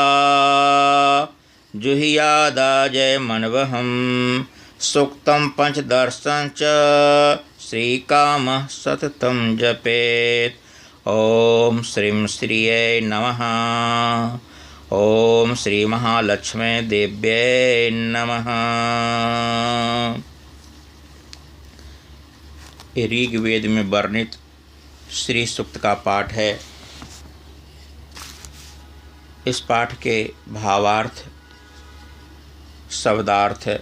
जुह्यादाजयमन्वहम्। सूक्तं पञ्चदशं च श्रीकामः सततं जपेत्। ओम श्रीं श्रियै नमः। ओम श्री महालक्ष्मी देव्यै नमः। ऋग्वेद में वर्णित श्री सूक्त का पाठ है। इस पाठ के भावार्थ शब्दार्थ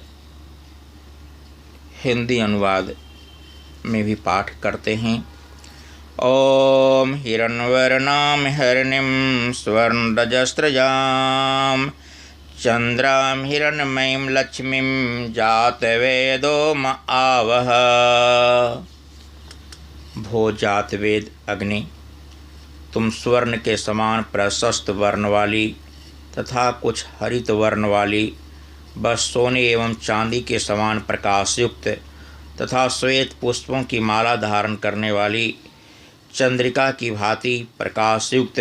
हिंदी अनुवाद में भी पाठ करते हैं। ओम हिरण्यवर्णां हरिणीं स्वर्णरजस्रजां चंद्रां हिरण्मयीं लक्ष्मीं जातवेदो म आवह। भो जातवेद अग्नि, तुम स्वर्ण के समान प्रशस्त वर्ण वाली तथा कुछ हरित वर्ण वाली, बस सोने एवं चांदी के समान प्रकाशयुक्त तथा श्वेत पुष्पों की माला धारण करने वाली चंद्रिका की भांति प्रकाशयुक्त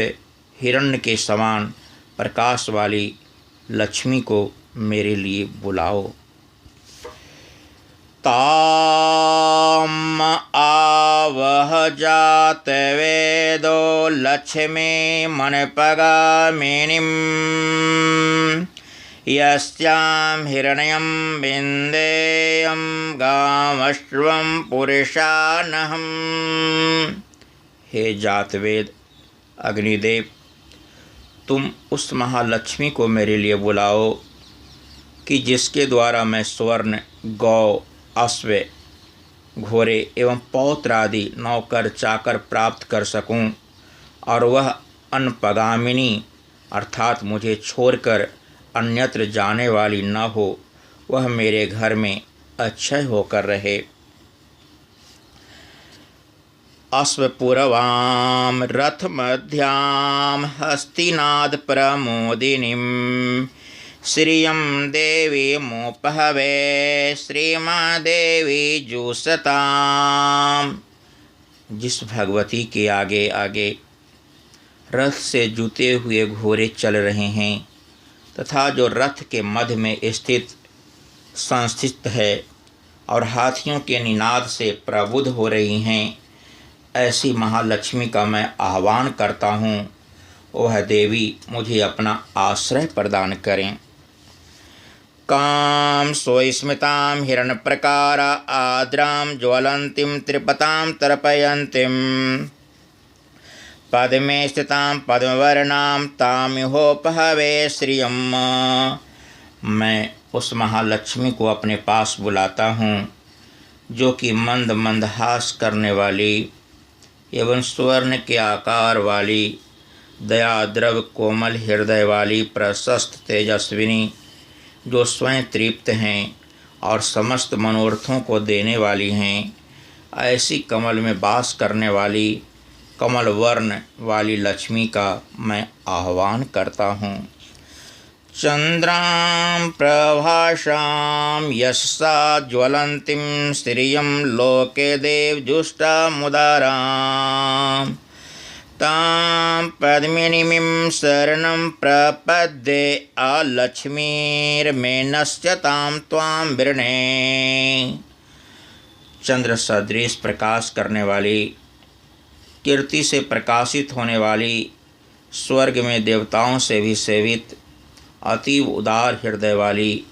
हिरण्य के समान प्रकाश वाली लक्ष्मी को मेरे लिए बुलाओ। ताम आवह जात वेदो लक्ष्मी मनपगामिनीं यस्यां हिरण्यं विन्देयं गामश्वं पुरुषानहम्। हे जातवेद अग्निदेव, तुम उस महालक्ष्मी को मेरे लिए बुलाओ कि जिसके द्वारा मैं स्वर्ण, गौ, अश्व, घोड़े एवं पौत्र आदि नौकर चाकर प्राप्त कर सकूं, और वह अनपगामिनी अर्थात मुझे छोड़कर अन्यत्र जाने वाली न हो, वह मेरे घर में अक्षय होकर रहे। अश्वपूर्वां रथमध्यां हस्तिनाद प्रमोदिनीं श्रियं देवीमुपहवे श्रीमादेवी जुषताम्। जिस भगवती के आगे आगे रथ से जुते हुए घोड़े चल रहे हैं तथा जो रथ के मध्य में स्थित संस्थित है और हाथियों के निनाद से प्रबुद्ध हो रही हैं, ऐसी महालक्ष्मी का मैं आह्वान करता हूँ, वह देवी मुझे अपना आश्रय प्रदान करें। कां स्वस्मितां हिरण्यप्रकार आद्रां ज्वलन्तीं त्रिपतां तर्पयन्तीं पद्मे स्थितां पद्मवर्णां तामिहोपहवे श्रियं। मैं उस महालक्ष्मी को अपने पास बुलाता हूँ, जो कि मंद मंदहास करने वाली एवं स्वर्ण के आकार वाली, दयाद्रव कोमल हृदय वाली, प्रशस्त तेजस्विनी, जो स्वयं तृप्त हैं और समस्त मनोरथों को देने वाली हैं, ऐसी कमल में वास करने वाली कमल वर्ण वाली लक्ष्मी का मैं आह्वान करता हूँ। चंद्रां प्रभाषां यशसा ज्वलन्तीं श्रियं लोके देवजुष्टामुदारां तां पद्मिनीं शरणं प्रपद्ये अलक्ष्मीर्मे नश्यतां त्वां वृणे। चंद्र सदृश प्रकाश करने वाली, कीर्ति से प्रकाशित होने वाली, स्वर्ग में देवताओं से भी सेवित, अतीव उदार हृदय वाली,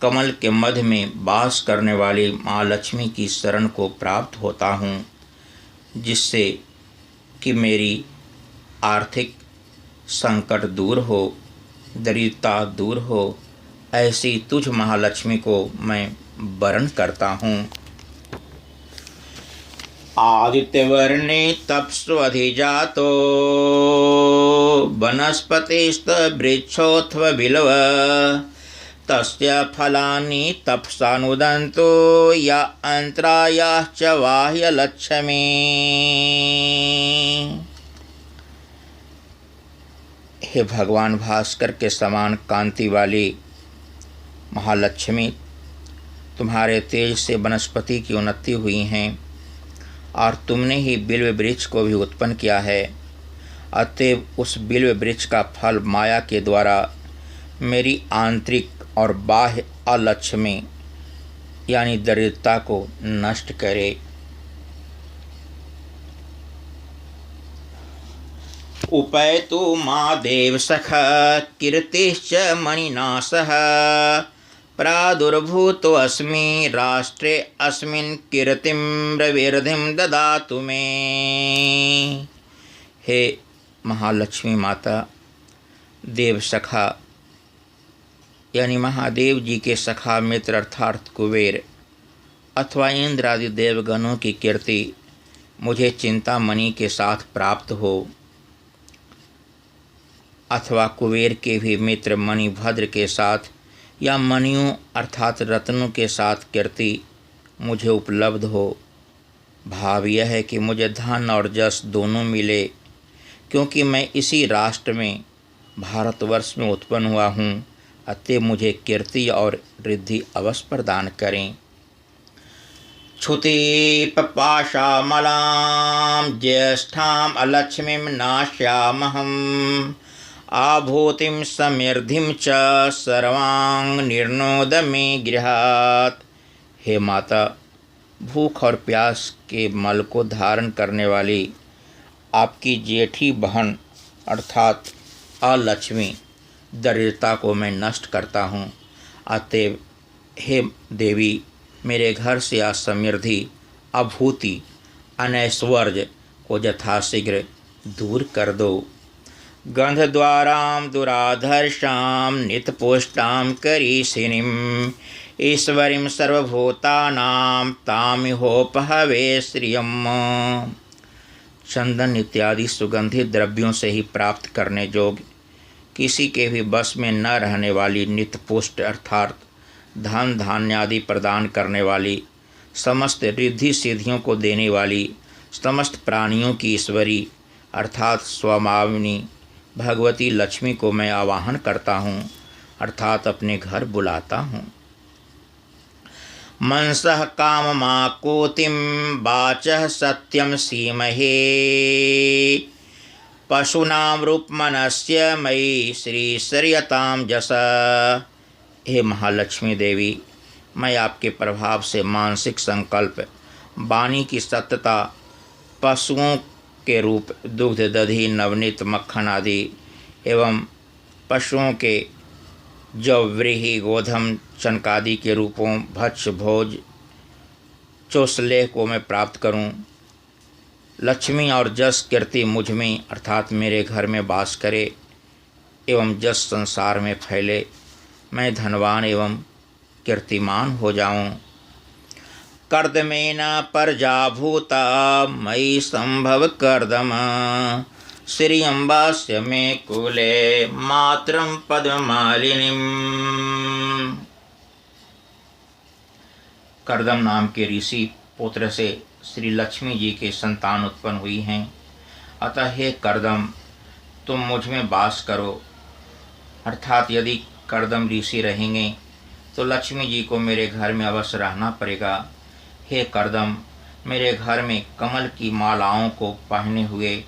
कमल के मध्य में वास करने वाली माँ लक्ष्मी की शरण को प्राप्त होता हूँ, जिससे कि मेरी आर्थिक संकट दूर हो, दरिद्रता दूर हो। ऐसी तुझ महालक्ष्मी को मैं वरण करता हूँ। आदित्यवर्णे तप्स्वधिजातो वनस्पतिस्तवृक्षोऽथवा बिल्व तस्य फलानि तपसानुदन्तो या अंतरायाश्च बाह्यलक्ष्मी। हे भगवान भास्कर के समान कांति वाली महालक्ष्मी, तुम्हारे तेज से वनस्पति की उन्नति हुई हैं और तुमने ही बिल्व वृक्ष को भी उत्पन्न किया है। अतएव उस बिल्व वृक्ष का फल माया के द्वारा मेरी आंतरिक और बाह्य अलक्ष्मी यानी दरिद्रता को नष्ट करे। उपैतु मा देव सखा कीर्तिश्च मणिनाशः प्रादुर्भूतो अस्मि राष्ट्रे अस्मिन् कीर्तिं प्रवृद्धिं ददातु मे। हे महालक्ष्मी माता, देव सखा यानी महादेव जी के सखा मित्र अर्थात कुबेर अथवा इंद्र आदि देवगणों की कीर्ति मुझे चिंतामणि के साथ प्राप्त हो, अथवा कुबेर के भी मित्र मणिभद्र के साथ या मणियों अर्थात रत्नों के साथ कीर्ति मुझे उपलब्ध हो। भाव यह है कि मुझे धन और जस दोनों मिले, क्योंकि मैं इसी राष्ट्र में भारतवर्ष में उत्पन्न हुआ हूँ। अतः मुझे कीर्ति और रिद्धि अवश्य प्रदान करें। क्षुतिपपाशामलां ज्येष्ठाम् अलक्ष्मीं नाश्यामहम् आभूतिं समृद्धिं च सर्वां निर्णोद मे गृहात्। हे माता, भूख और प्यास के मल को धारण करने वाली आपकी जेठी बहन अर्थात अलक्ष्मी दरिद्रता को मैं नष्ट करता हूँ। अतएव हे देवी, मेरे घर से असमृद्धि, अभूति, अनैश्वर्य को यथाशीघ्र दूर कर दो। गंधद्वारां दुराधर्षां नितपुष्टां करीषिणीं ईश्वरीं सर्वभूतानां तामिहोपहवे श्रियम्। चंदन इत्यादि सुगंधित द्रव्यों से ही प्राप्त करने योग्य, किसी के भी बस में न रहने वाली नितपुष्ट अर्थात धन धान्य आदि प्रदान करने वाली, समस्त रिद्धि सिद्धियों को देने वाली, समस्त प्राणियों की ईश्वरी अर्थात स्वभाविनी भगवती लक्ष्मी को मैं आवाहन करता हूँ अर्थात अपने घर बुलाता हूँ। मनसः काममाकुतिं वाचः सत्यं सीमहे पशूनां रूपमनस्य मयि श्रीश्रियतां जसा। हे महालक्ष्मी देवी, मैं आपके प्रभाव से मानसिक संकल्प, वाणी की सत्यता, पशुओं के रूप दुग्ध दधि नवनीत मक्खन आदि एवं पशुओं के जव व्रीहि गोधम चनकादि के रूपों भक्ष्य भोज चोसलेह को मैं प्राप्त करूं। लक्ष्मी और जस कीर्ति मुझ में अर्थात मेरे घर में वास करे एवं जस संसार में फैले, मैं धनवान एवं कीर्तिमान हो जाऊं। कर्दमेन परजाभूता मयि संभव कर्दम श्रियंबास्य मे कुले मात्रं पद्ममालिनीम्। कर्दम नाम के ऋषि पुत्र से श्री लक्ष्मी जी के संतान उत्पन्न हुई हैं। अतः हे कर्दम, तुम मुझ में वास करो। अर्थात यदि कर्दम ऋषि रहेंगे तो लक्ष्मी जी को मेरे घर में अवश्य रहना पड़ेगा। हे कर्दम, मेरे घर में कमल की मालाओं को पहने हुए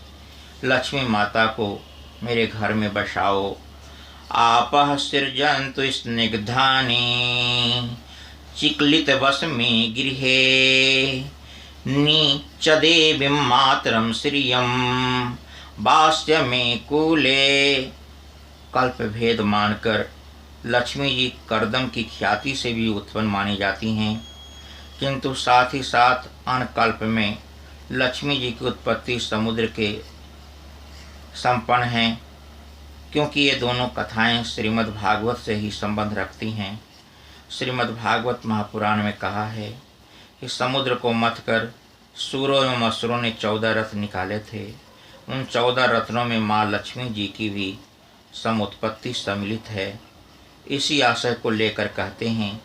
लक्ष्मी माता को मेरे घर में बसाओ। आपः सृजन्तु स्निग्धानि चिक्लित वसमे गृहे नीच देवीं मातरं श्रियं वास्य मे कुले। कल्प भेद मानकर लक्ष्मी जी कर्दम की ख्याति से भी उत्पन्न मानी जाती हैं, किंतु साथ ही साथ अन्य कल्प में लक्ष्मी जी की उत्पत्ति समुद्र के संपन्न हैं, क्योंकि ये दोनों कथाएं श्रीमद् भागवत से ही संबंध रखती हैं। श्रीमद् भागवत महापुराण में कहा है कि समुद्र को मथ कर सूरों एवं असुरों ने 14 रथ निकाले थे। उन 14 रत्नों में माँ लक्ष्मी जी की भी समुत्पत्ति सम्मिलित है। इसी आशय को लेकर कहते हैं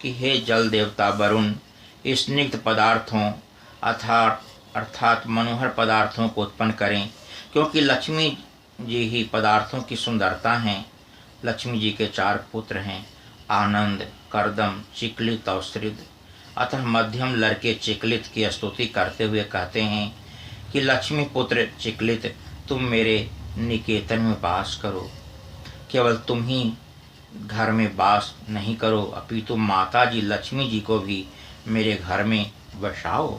कि हे जल देवता वरुण, स्निग्ध पदार्थों अर्थात मनोहर पदार्थों को उत्पन्न करें, क्योंकि लक्ष्मी जी ही पदार्थों की सुंदरता हैं। लक्ष्मी जी के 4 पुत्र हैं, आनंद, कर्दम, चिक्लित और श्रिद। अतः मध्यम लड़के चिक्लित की स्तुति करते हुए कहते हैं कि लक्ष्मी पुत्र चिक्लित, तुम मेरे निकेतन में वास करो। केवल तुम ही घर में वास नहीं करो, अपितु माता जी लक्ष्मी जी को भी मेरे घर में बसाओ।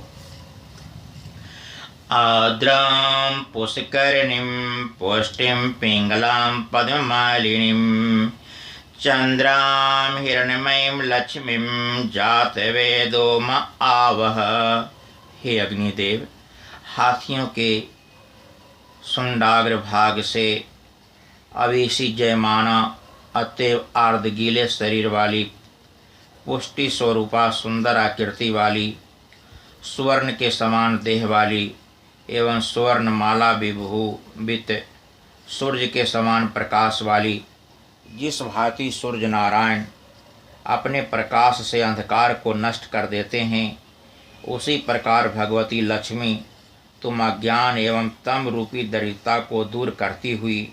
आद्रां पुष्करिणीं पुष्टिं पिंगलां पद्ममालिनीं चंद्रां हिरण्मयीं लक्ष्मीं जातवेदो म आवह। हे अग्निदेव, हाथियों के सुंडाग्र भाग से अवेशी जयमाना अतएव आर्धगीले शरीर वाली, पुष्टि स्वरूपा सुंदर आकृति वाली, स्वर्ण के समान देह वाली एवं स्वर्ण माला विभूषित सूर्य के समान प्रकाश वाली, जिस भांति सूर्य नारायण अपने प्रकाश से अंधकार को नष्ट कर देते हैं, उसी प्रकार भगवती लक्ष्मी तुम अज्ञान एवं तम रूपी दरिद्रता को दूर करती हुई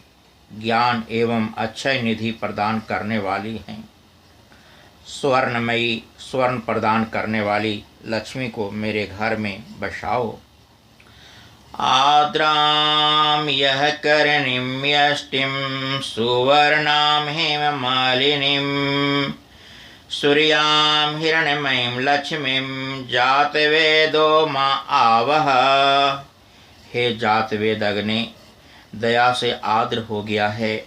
ज्ञान एवं अक्षय निधि प्रदान करने वाली हैं। स्वर्णमयी स्वर्ण प्रदान करने वाली लक्ष्मी को मेरे घर में बसाओ। आद्रां यः करणीं यष्टिं सुवर्णां हेममालिनीं सूर्यां हिरण्मयीं लक्ष्मीं जातवेदो मा आवह। हे जातवेद अग्नि, दया से आर्द्र हो गया है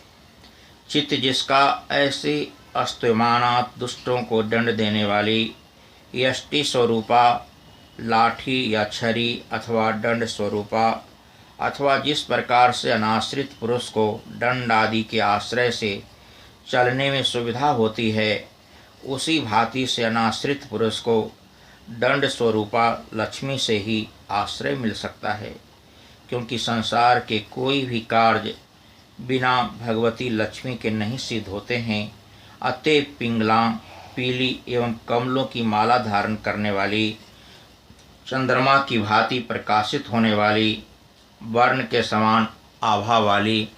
चित्त जिसका ऐसी अस्तमानात दुष्टों को दंड देने वाली यष्टि स्वरूपा लाठी या छरी अथवा दंड स्वरूपा, अथवा जिस प्रकार से अनाश्रित पुरुष को दंड आदि के आश्रय से चलने में सुविधा होती है, उसी भांति से अनाश्रित पुरुष को दंड स्वरूपा लक्ष्मी से ही आश्रय मिल सकता है, क्योंकि संसार के कोई भी कार्य बिना भगवती लक्ष्मी के नहीं सिद्ध होते हैं। अतः पिंगला पीली एवं कमलों की माला धारण करने वाली, चंद्रमा की भांति प्रकाशित होने वाली, वर्ण के समान आभा वाली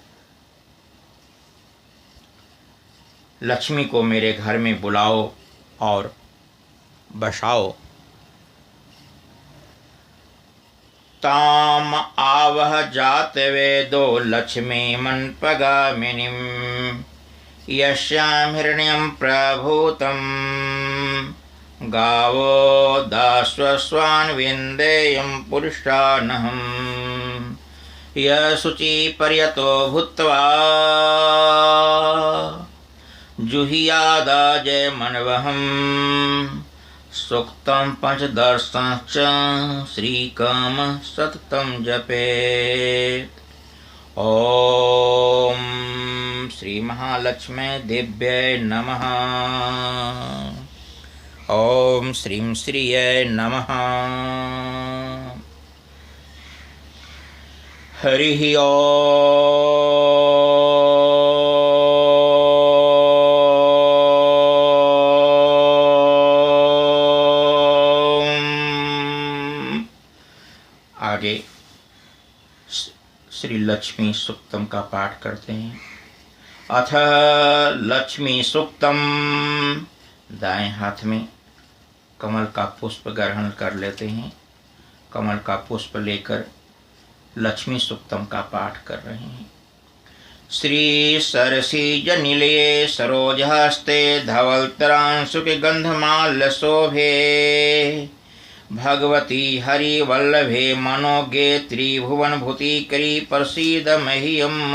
लक्ष्मी को मेरे घर में बुलाओ और बसाओ। ताम आवह जातवेदो लक्ष्मी मनपगामिनीं यस्यां हिरण्यं प्रभूतं गावो दास्वस्वान् विन्देयं पुरुषानहं यशुचि पर्यतो भूत्वा जुहियादाजय मनवहं सूक्तं पंचदर्शनश्च श्रीकाम सततं जपेत्। ओम श्री महालक्ष्मी दिव्यै नमः। ओम श्रीं श्रियै नमः। हरि ओम। आगे श्री लक्ष्मी सूक्तम का पाठ करते हैं। अथ लक्ष्मी सूक्तम। दाएं हाथ में कमल का पुष्प ग्रहण कर लेते हैं। कमल का पुष्प लेकर लक्ष्मी सूक्तम का पाठ कर रहे हैं। श्री सरसीज निलये सरोजहस्ते धवलतरांशुके गंधमाल्य शोभे भगवती हरिवल्लभे मनोगे त्रिभुवन भूतिकरी प्रसीद मह्यम्।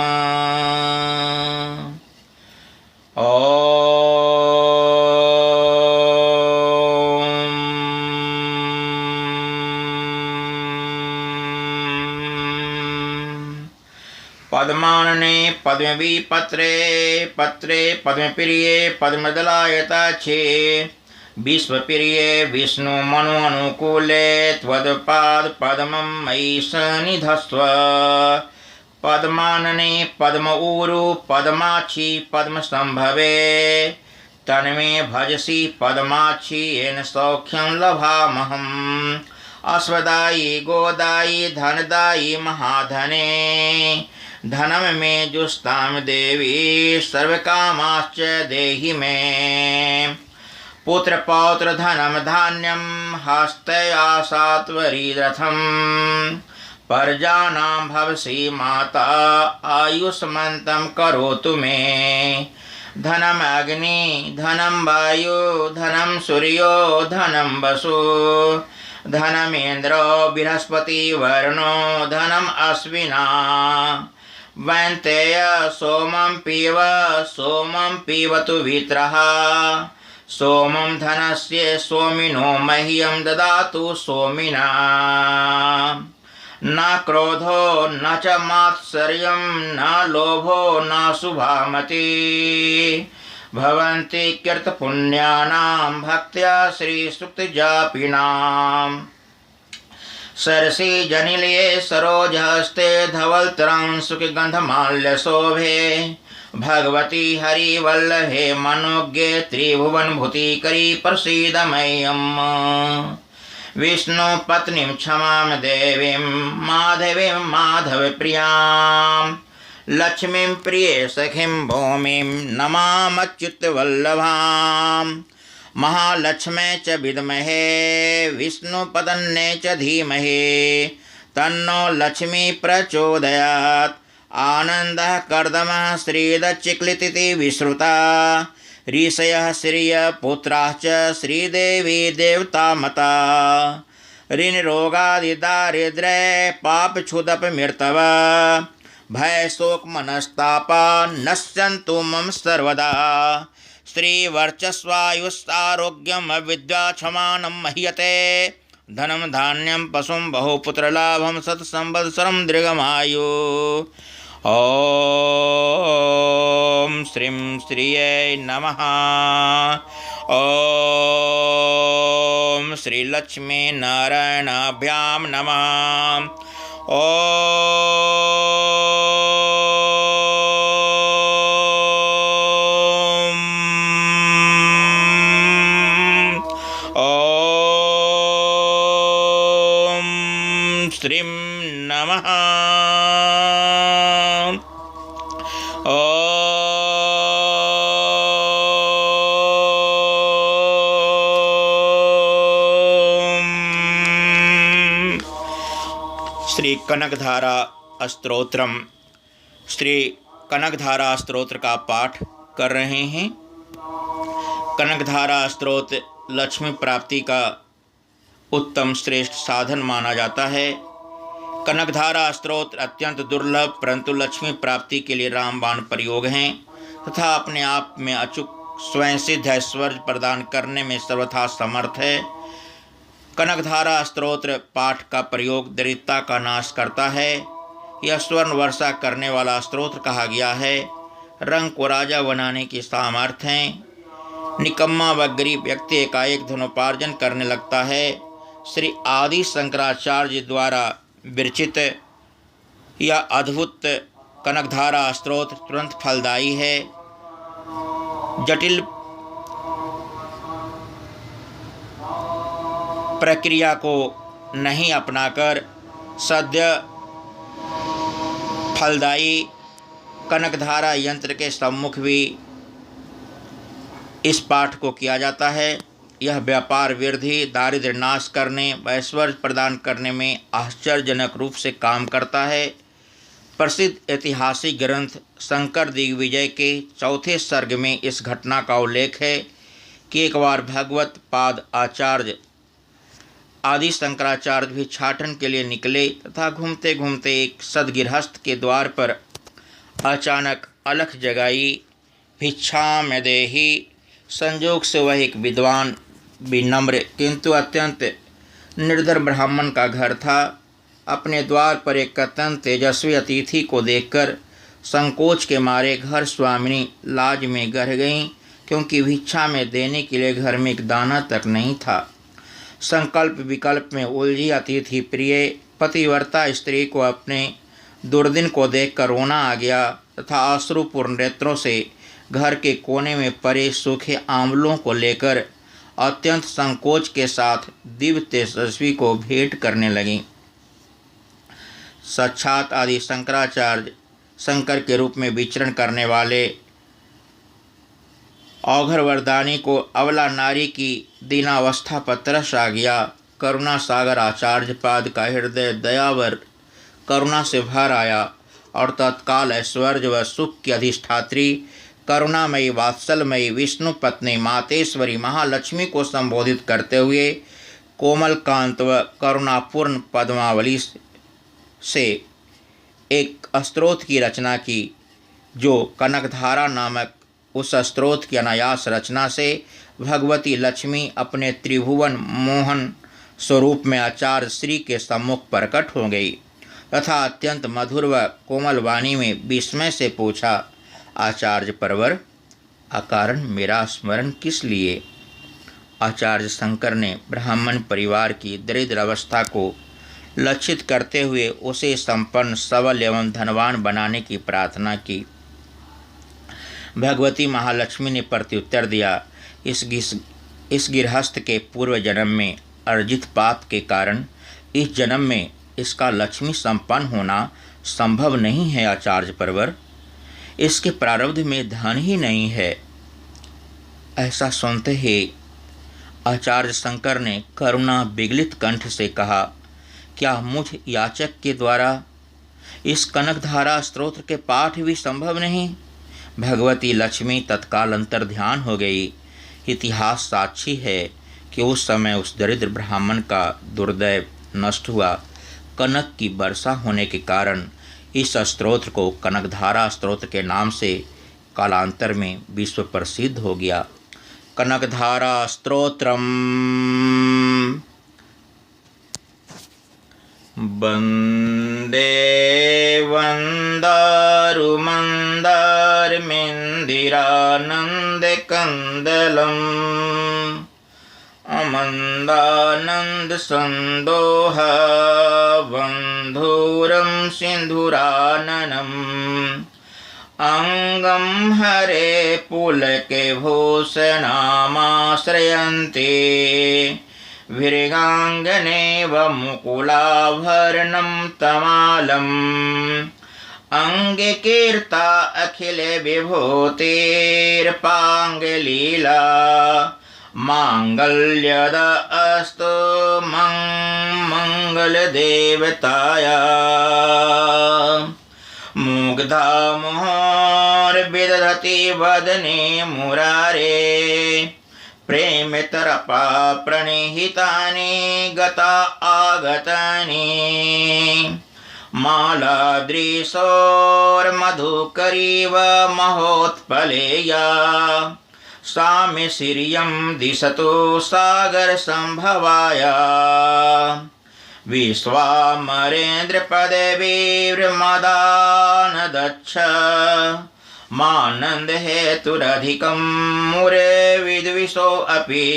पद्मानने पद्मविपत्रे पत्रे पद्मप्रिये पद्मदलायताक्षे विश्वप्रिये विष्णु मनु अनुकूले त्वत्पाद पद्मं मयि सन्निधस्व। पद्मानने पद्म ऊरु पद्माक्षी पद्मसंभवे तन्मे भजसि पद्माक्षी येन सौख्यं लभामहम्। अश्वदायी गोदायी धनदायी महाधने धनम में जुस्ताम देवी सर्वकामाश्च देहि मे। पुत्र पौत्र धनम धान्यम हस्तया सात्वरी रथम परजानां भवसि माता आयुष्मन्तं करोतु मे। धनम अग्नि धनम वायु धनम सूर्यो धनम वसु धनमेन्द्रो बृहस्पति वर्णो धनम अश्विना वैन्तेय सोमं पीवतु वित्रः। सोमं धनस्य सोमिनो मह्यं ददातु सोमिना। न क्रोधो न च मात्सर्यं न लोभो न शुभामति भवन्ति कीर्तपुण्यानां भक्त्या श्रीसूक्तजापिनाम्। सरसी जनिलये सरोजहस्ते धवलतरांशुके गंधमाल्य शोभे भगवती हरिवल्लभे मनोज्ञे त्रिभुवन भूतिकरी प्रसीद मह्यम्। विष्णु पत्नीं क्षमां देवीं माधवीं माधवप्रियां लक्ष्मीं प्रिये सखीं भूमिं नमामच्युतवल्लभां। महालक्ष्मे च विद्महे विष्णुपदन्ने च धीमहि तन्नो लक्ष्मी प्रचोदयात्। आनन्दः कर्दमः श्रीदच्चिक्लितिति विश्रुता ऋषयः श्रियपुत्राश्च श्रीदेवी देवतामता। ऋणरोगादिदारिद्र्ये पापक्षुदपमृतव भयशोकमनस्तापा नश्यन्तु मम सर्वदा। श्रीवर्चस्वायुस्सारोग्यमविद्याक्षमानं मह्यते धनं धान्यं पशुं बहुपुत्रलाभं शतसंवत्सरं दीर्घमायु। ॐ श्रीं श्रियै नमः। ॐ श्रीलक्ष्मी नारायणाभ्यां नमः। ॐ श्रीं नमः। श्री कनकधारा स्तोत्रम। श्री कनकधारा स्तोत्र का पाठ कर रहे हैं। कनकधारा स्तोत्र लक्ष्मी प्राप्ति का उत्तम श्रेष्ठ साधन माना जाता है। कनकधारा स्तोत्र अत्यंत दुर्लभ परंतु लक्ष्मी प्राप्ति के लिए रामबाण प्रयोग हैं तथा अपने आप में अचूक स्वयं सिद्ध ऐश्वर्य प्रदान करने में सर्वथा समर्थ है। कनकधारा स्तोत्र पाठ का प्रयोग दरिद्रता का नाश करता है। यह स्वर्ण वर्षा करने वाला स्तोत्र कहा गया है। रंग को राजा बनाने की सामर्थ्य है। निकम्मा व गरीब व्यक्ति एकाएक धनोपार्जन करने लगता है। श्री आदि शंकराचार्य द्वारा विरचित यह अद्भुत कनकधारा स्तोत्र तुरंत फलदायी है। जटिल प्रक्रिया को नहीं अपनाकर सद्य फलदायी कनकधारा यंत्र के सम्मुख भी इस पाठ को किया जाता है। यह व्यापार वृद्धि, दारिद्र्य नाश करने व ऐश्वर्य प्रदान करने में आश्चर्यजनक रूप से काम करता है। प्रसिद्ध ऐतिहासिक ग्रंथ शंकर दिग्विजय के चौथे सर्ग में इस घटना का उल्लेख है कि एक बार भगवत पाद आचार्य आदि शंकराचार्य भी छाटन के लिए निकले तथा घूमते घूमते एक सदगृहस्थ के द्वार पर अचानक अलख जगाई। भिक्षाम देहि। संजोग से वह एक विद्वान विनम्र किंतु अत्यंत निर्धर ब्राह्मण का घर था। अपने द्वार पर एक अत्यंत तेजस्वी अतिथि को देखकर संकोच के मारे घर स्वामिनी लाज में गिर गईं, क्योंकि भिक्षा में देने के लिए घर में एक दाना तक नहीं था। संकल्प विकल्प में उलझी अतिथि प्रिय पतिव्रता स्त्री को अपने दुर्दिन को देखकर रोना आ गया तथा अश्रुपूर्ण नेत्रों से घर के कोने में पड़े सूखे आंवलों को लेकर अत्यंत संकोच के साथ दिव्य तेजस्वी को भेंट करने लगी। साक्षात आदि शंकराचार्य शंकर के रूप में विचरण करने वाले औघर वरदानी को अबला नारी की दीनावस्था पर तरस आ गया। करुणा सागर आचार्य पाद का हृदय दयावर करुणा से भर आया और तत्काल ऐश्वर्य व सुख की अधिष्ठात्री करुणामयी वात्सलमयी विष्णु पत्नी मातेश्वरी महालक्ष्मी को संबोधित करते हुए कोमल कांत व करुणापूर्ण पद्मावली से एक स्तोत्र की रचना की, जो कनकधारा नामक उस स्तोत्र की अनायास रचना से भगवती लक्ष्मी अपने त्रिभुवन मोहन स्वरूप में आचार्य श्री के सम्मुख प्रकट हो गई तथा अत्यंत मधुर व कोमल वाणी में विस्मय से पूछा, आचार्य परवर, अकारण मेरा स्मरण किस लिए? आचार्य शंकर ने ब्राह्मण परिवार की दरिद्र अवस्था को लक्षित करते हुए उसे संपन्न सबल एवं धनवान बनाने की प्रार्थना की। भगवती महालक्ष्मी ने प्रत्युत्तर दिया, इस गृहस्थ के पूर्व जन्म में अर्जित पाप के कारण इस जन्म में इसका लक्ष्मी संपन्न होना संभव नहीं है। आचार्य परवर, इसके प्रारब्ध में धन ही नहीं है। ऐसा सुनते ही आचार्य शंकर ने करुणा विगलित कंठ से कहा, क्या मुझ याचक के द्वारा इस कनकधारा स्तोत्र के पाठ भी संभव नहीं? भगवती लक्ष्मी तत्काल अंतर्ध्यान हो गई। इतिहास साक्षी है कि उस समय उस दरिद्र ब्राह्मण का दुर्दैव नष्ट हुआ। कनक की वर्षा होने के कारण इस स्तोत्र को कनकधारा स्तोत्र के नाम से कालांतर में विश्व प्रसिद्ध हो गया। कनकधारा स्तोत्रम। वंदे वंदारुमन्दारमिन्दिरानन्दकन्दलम् अमन्दानन्दसन्दोह बन्धुरं सिन्धुराननम् अङ्गं हरे पुलके भूषणामाश्रयन्ते विरगाङ्गनेव मुकुलाभरणं तमालम् अंगे कीर्ता अखिल विभूतिर्पाङ्गलीला माङ्गल्यद अस्तु मङ्गलदेवताया मुग्धा मुहुर्विदधति वदने मुरारे प्रेमतरपा प्रणिहितानि गता आगतानि मालादृशोर्मधुकरीव महोत्पलेया साम्य श्रियं दिशतु सागरसम्भवाया विश्वामरेन्द्रपदवीर्मदानदच्छ मानन्द हेतुरधिकं मुरे विद्विषोऽपि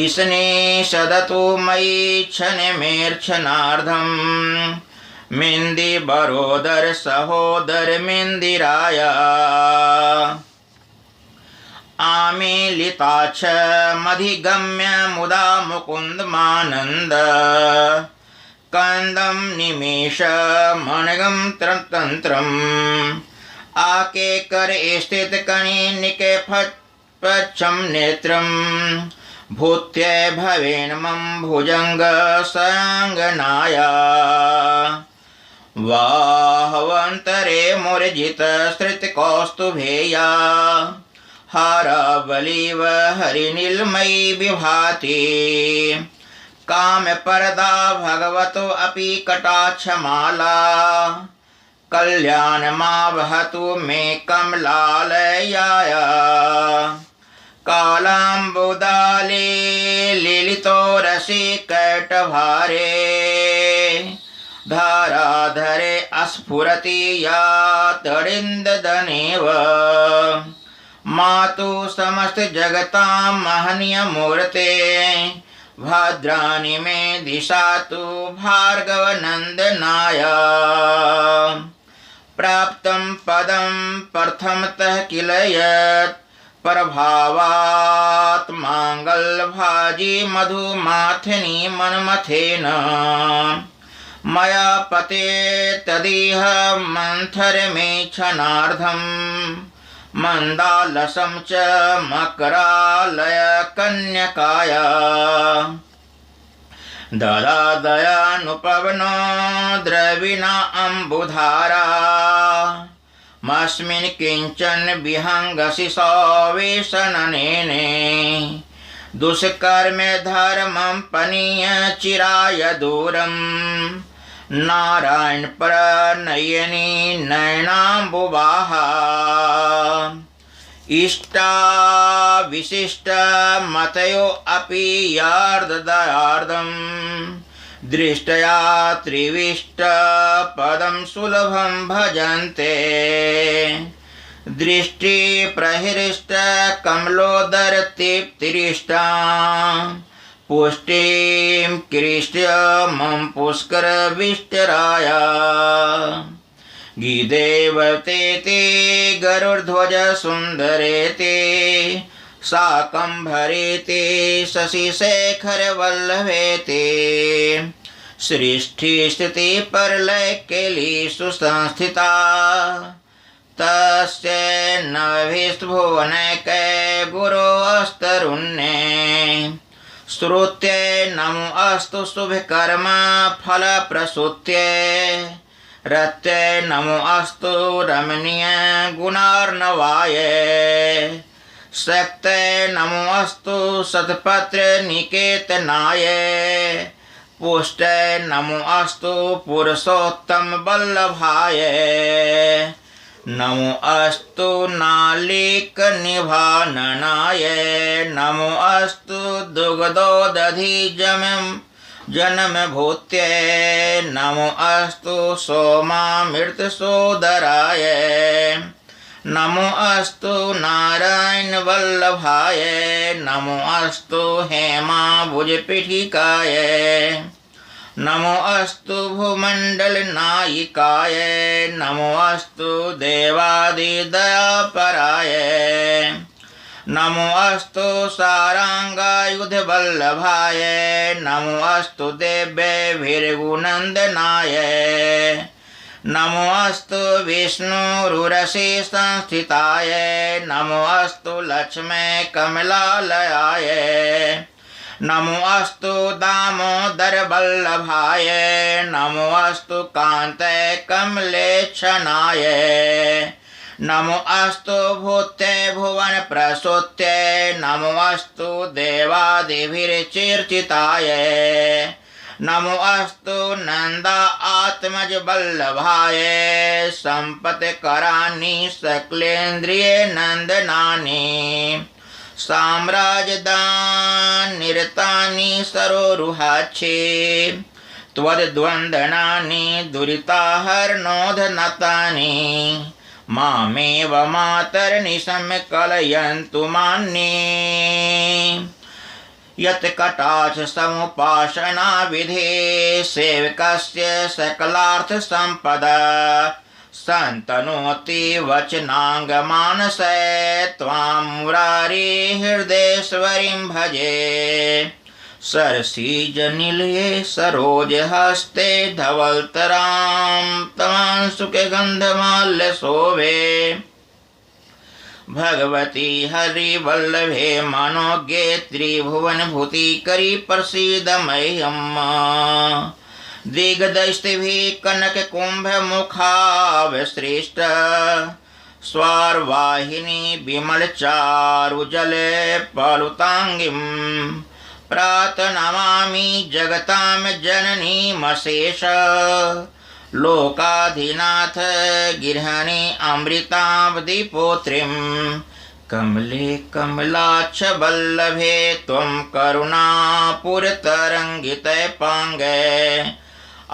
ईशने सदतु मयि क्षणमेर्क्षणार्धं मिन्दिवरोदर सहोदर मिन्दिराया आमीलिताक्ष मधिगम्य मुदा मुकुन्दमानन्द कंदं निमेष मनगं तंत्रम् आके कर स्थित कणिनिके फट्पच्छं नेत्रं भूत्यै भवेन मम भुजंग संगनाया वाहवन्तरे मूर्जित स्थित कौस्तुभेया हारावलीव हरिनीलमयी विभाति काम परदा भगवतो अपि कटाक्षमाला कल्याण वहतु मे कमलालयाया कालाम्बुदाले लीलितो रसिकटभारे धाराधरे अस्फुरति या तडिन्ददनेव मातु समस्त जगतां महनीयमूर्ते भद्राणि मे दिशातु भार्गवनन्दनाया प्राप्तं पदं प्रथमतः किल यत् प्रभावात् माङ्गल्यभाजी मधुमाथिनी मन्मथेन मया पते तदिह मन्थरमेच्छनार्धं मंदालसं च मकरालय कन्यकाया ददादयानुपवनो द्रविणा अम्बुधारा मस्मिन् किंचन विहंगसि सवेशननेने दुष्कर्मे धर्मं पनीय चिराय दूरम् नारायण प्रणयनी नयनाम्बुवाहा इष्टा विशिष्ट मतयो अपि यार्ददयार्दं दृष्टया त्रिविष्ट पदं सुलभं भजन्ते दृष्टि प्रहृष्ट कमलोदर तृप्तिरिष्टा पुष्टिं कृष्य मम पुष्कर विष्टराया गीदेवते ते गरुड़ध्वज सुंदरेते शाकंभरेते शशिशेखर वल्लभेते सृष्टि स्थिति परलय केली सुसंस्थिता तस्य नभिस्भुवनैके गुरोस्तरुण्ये श्रुत्यै नमो अस्तु शुभकर्म फलप्रसूत्यै रत्यै नमो अस्तु रमणीय गुणार्णवाय शक्तये नमो अस्तु सत्पत्र निकेतनाय पुष्टये नमो अस्तु पुरुषोत्तम वल्लभाय नमो अस्तु नालिक निभाननाय नमो अस्तु दुग्धोदधि जन्म भूत्यै नमो अस्तु सोमामृतसोदराय नमो अस्तु नारायण वल्लभाय नमो अस्तु हेमाभुजपीठिकाय नमो अस्तु भूमण्डलनायिकाय नमो अस्तु देवादिदयापराय नमो अस्तु सारांगायुधवल्लभाय नमो अस्तु देव्यैर्भृगुनन्दनाय नमो अस्तु विष्णुरुरसि संस्थिताय नमो अस्तु लक्ष्मै कमलालयाय नमो अस्तु दामोदरवल्लभाय नमो अस्तु कान्तै कमलेक्षणाय नमो अस्तु भूत्यै भुवनप्रसूत्यै नमो अस्तु देवादिभिर्चीर्चिताय नमो अस्तु नन्दा आत्मज वल्लभाय सम्पत्कराणि सकलेन्द्रिये नन्दनानि साम्राज्यदाननिरतानि सरोरुहाक्षे त्वद्वन्दनानि दुरिताहरणोधनतानि मामेव मातर्निशं कलयन्तु मान्ये यत्कटाक्ष समुपासना विधे सेवकस्य सकलार्थसम्पदा सन्तनोति वचनाङ्गमानसे त्वां मुरारी हृदयेश्वरीं भजे सरसीजनिलये सरोजहस्ते धवलतरां तमांशुके गन्धमाल्यशोभे भगवती हरिवल्लभे मनोज्ञे त्रिभुवनभूतिकरी प्रसीद मह्यम् दिग्दष्टिभिः कनककुम्भमुखावसृष्ट स्वार्वाहिनी विमलचारुजले पलुताङ्गीं प्रातनमामि जगतां जननीमशेष लोकाधिनाथ गृहिणी अमृताब्धिपुत्रीं कमले कमलाक्ष वल्लभे त्वं करुणापुरतरङ्गितपाङ्गे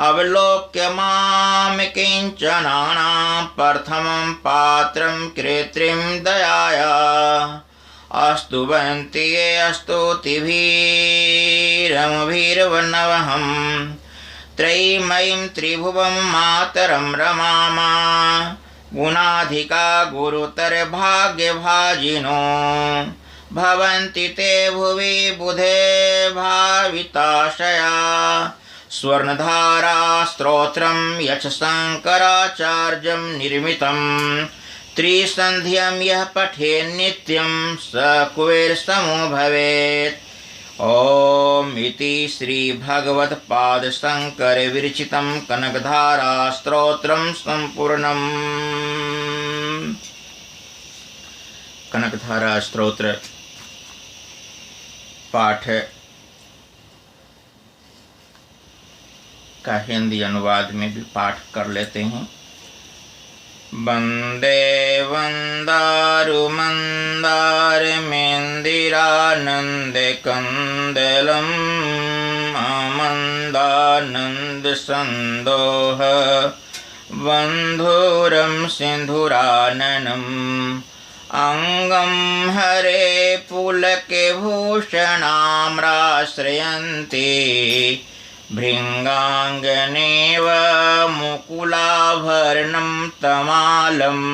अवलोक्य मां किञ्चनानां प्रथमं पात्रं कृत्रिं दयाया अस्तुवन्ति ये स्तुतिभिरमुभिर्वनवहम् त्रयीमयीं त्रिभुवं मातरं रमामा गुणाधिका गुरुतर भाग्यभाजिनो भवन्ति ते भुवि बुधे भाविताशया स्वर्णधारा स्तोत्रं यच्च शङ्कराचार्यं निर्मितं त्रिसन्ध्यं यः पठेत् नित्यं स कुबेरसमो भवेत्। ओम इति श्री भगवत्पाद शंकर विरचितं कनकधारा स्तोत्रं संपूर्णम्। कनकधारा स्तोत्र पाठ का हिंदी अनुवाद में भी पाठ कर लेते हैं। वंदे वन्दारुमन्दारमेन्दिरानन्दकन्दलम् आमन्दानन्दसन्दोह बन्धुरं सिन्धुराननम् अङ्गं हरे पुलकभूषणाम्राश्रयन्ति भृङ्गाङ्गनेव मुकुलाभरणं तमालम्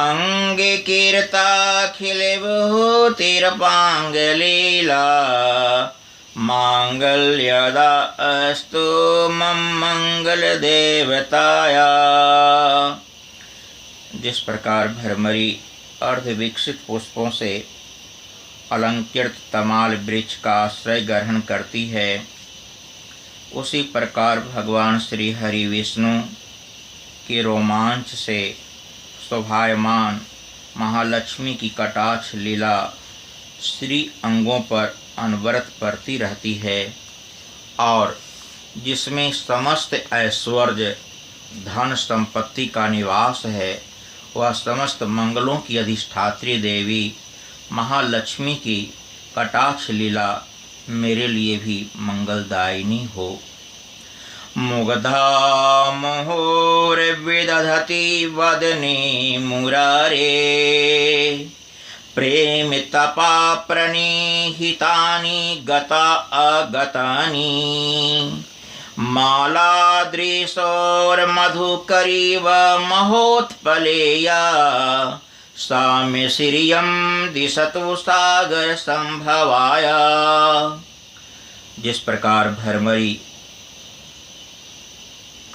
अङ्गीकृताखिलविभूतिरपाङ्गलीला माङ्गल्यदा अस्तु मम मङ्गलदेवताया। जिस प्रकार भ्रमरी अर्धविकसित पुष्पों से अलंकृत तमाल वृक्ष का आश्रय ग्रहण करती है, उसी प्रकार भगवान श्री हरि विष्णु के रोमांच से शोभायमान महालक्ष्मी की कटाक्ष लीला श्री अंगों पर अनवरत पड़ती रहती है और जिसमें समस्त ऐश्वर्य धन संपत्ति का निवास है, वह समस्त मंगलों की अधिष्ठात्री देवी महालक्ष्मी की कटाक्ष लीला मेरे लिए भी मंगलदायिनी हो। मुग्धा मुहुर्विदधति वदने मुरारे प्रेमितपा प्रणिहितानि गता अगतानि मालादृशोर्मधुकरीव महोत्पलेया साम्य श्रियं दिशतु सागर संभवाया। जिस प्रकार भ्रमरी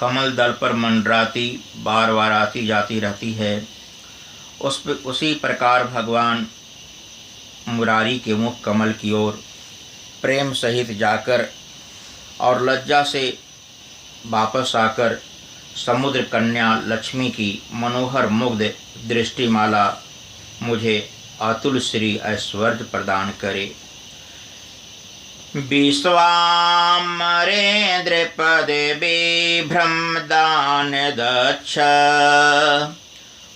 कमल दल पर मंडराती बार बार आती जाती रहती है, उसी प्रकार भगवान मुरारी के मुख कमल की ओर प्रेम सहित जाकर और लज्जा से वापस आकर समुद्र कन्या लक्ष्मी की मनोहर मुग्ध दृष्टिमाला मुझे अतुल श्री ऐश्वर्य प्रदान करे। विश्वामरेन्द्र पद विभ्रमदान दक्ष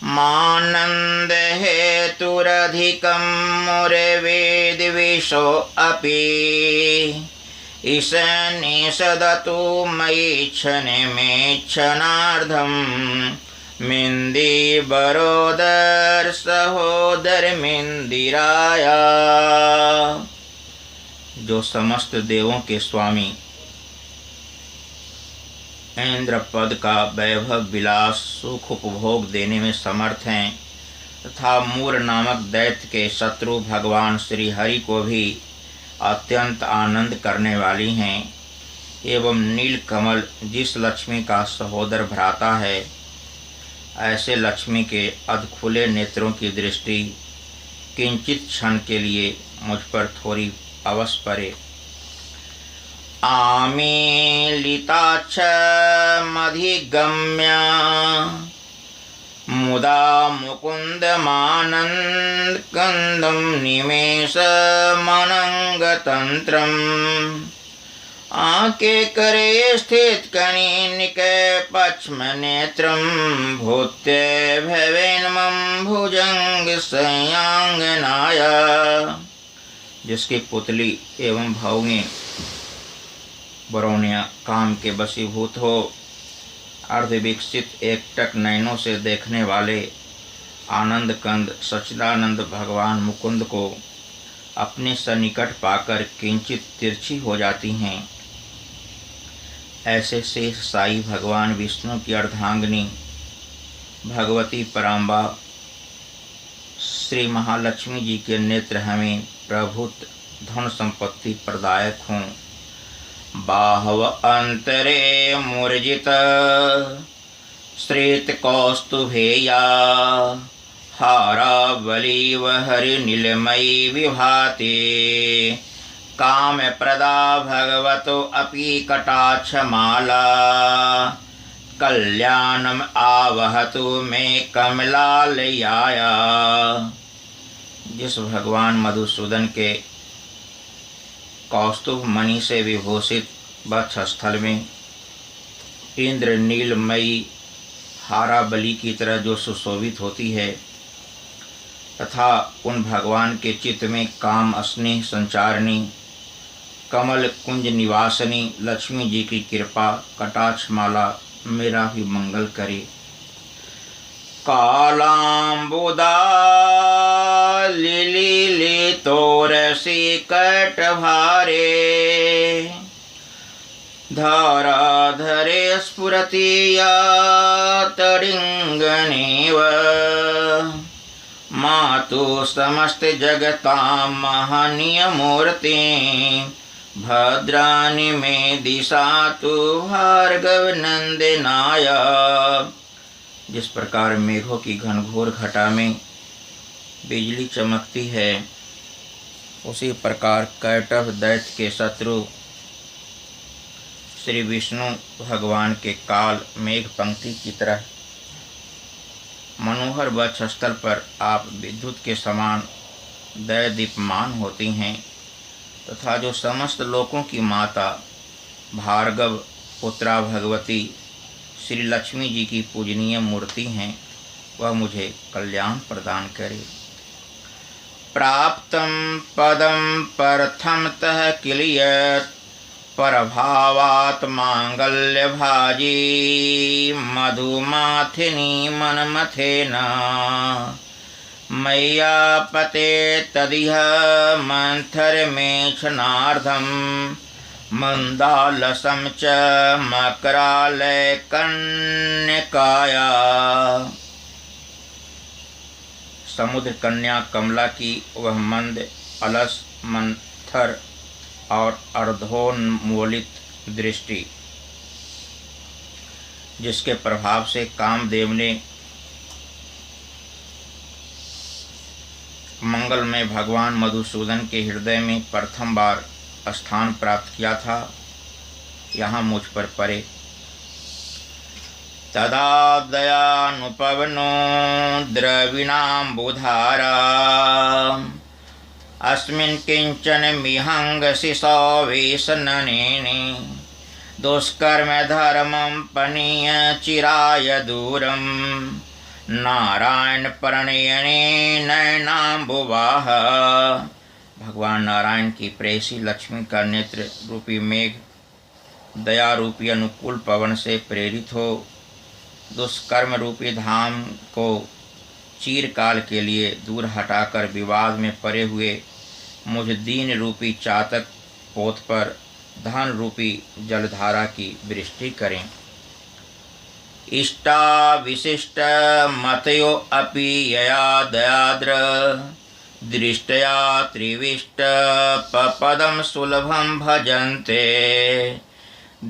मानंद हेतुरधिकं मुरवेद विशो अपि ईशनिषदतु मयि क्षणमेक्षणार्धं मिन्दिवरोदर सहोदरमिन्दिराया। जो समस्त देवों के स्वामी इंद्र पद का वैभव विलास सुख उपभोग देने में समर्थ हैं तथा मूर नामक दैत्य के शत्रु भगवान श्री हरि को भी अत्यंत आनंद करने वाली हैं, एवं नीलकमल जिस लक्ष्मी का सहोदर भ्राता है, ऐसे लक्ष्मी के अधखुले नेत्रों की दृष्टि किंचित क्षण के लिए मुझ पर थोड़ी अवश्य पड़े। आमीलिताक्ष मधिगम्य मुदा मुकुन्दमानन्दकन्दं निमेषमनङ्गतन्त्रम् आके करे स्थित कनिनिके पक्ष्मनेत्रं भूत्य भवेन्मं भुजंग संयांगनाया। जिसकी पुतली एवं भावुएं बरौनिया काम के वशीभूत हो, अर्धविकसित एकटक नयनों से देखने वाले आनंद कंद सच्चिदानंद भगवान मुकुंद को अपने सन्निकट पाकर किंचित तिरछी हो जाती हैं, ऐसे शेष साई भगवान विष्णु की अर्धांगिनी भगवती पराम्बा श्री महालक्ष्मी जी के नेत्र हमें प्रभुत धन संपत्ति प्रदायक हों। बाहव अंतरे मूर्जित श्रेत कौस्तुभेया हारावलीव हरि नीलमयी विभाते काम प्रदा भगवतो अपि कटाक्षमाला कल्याणम आवहतु में कमलालयाया। जिस भगवान मधुसूदन के कौस्तुभ मणि से विभूषित वक्षस्थल में इंद्र नीलमयी हाराबली की तरह जो सुशोभित होती है तथा उन भगवान के चित्त में काम स्नेह संचारणी कमल कुंज निवासनी लक्ष्मी जी की कृपा कटाक्षमाला मेरा भी मंगल करे। कालांबुदा लिली तोरसी कट भारे धाराधरे स्फुरति या तडिंगनेव मातु समस्त जगतां महनीय मूर्ति भद्राणि मे दिशा तु भार्गव नंदनाय। जिस प्रकार मेघों की घनघोर घटा में बिजली चमकती है, उसी प्रकार कैटभ दैत्य के शत्रु श्री विष्णु भगवान के काल मेघ पंक्ति की तरह मनोहर वक्षस्थल पर आप विद्युत के समान दैदीप्यमान होती हैं, तथा जो समस्त लोकों की माता भार्गव पुत्रा भगवती श्री लक्ष्मी जी की पूजनीय मूर्ति हैं, वह मुझे कल्याण प्रदान करे। प्राप्तं पदं परथमतः किलियत् परभावात् मांगल्यभाजी मधुमाथिनी मनमथेन मय्यापते तदिह मंथरमेक्षणार्धं मंदालसं च मकरालय कन्यकाया। समुद्र कन्या कमला की वह मंद अलस मंथर और अर्धोन्मूलित दृष्टि, जिसके प्रभाव से कामदेव ने मंगल में भगवान मधुसूदन के हृदय में प्रथम बार स्थान प्राप्त किया था, यहाँ मुझ पर पड़े। तदा दयानुपवनो द्रविणाम्बुधारा अस्मिन् किंचन मिहंगसि सौवेशननेने दुष्कर्म धर्मं पनीय चिराय दूरं नारायण प्रणयने नयनाम्बुवाह। भगवान नारायण की प्रेयसी लक्ष्मी का नेत्र रूपी मेघ दया रूपी अनुकूल पवन से प्रेरित हो दुष्कर्म रूपी धाम को चीरकाल के लिए दूर हटाकर विवाद में पड़े हुए मुझ दीन रूपी चातक पोत पर धन रूपी जलधारा की वृष्टि करें। इष्टा विशिष्ट मतयो अपि यया दयाद्र दृष्टया त्रिविष्ट पदम सुलभम भजन्ते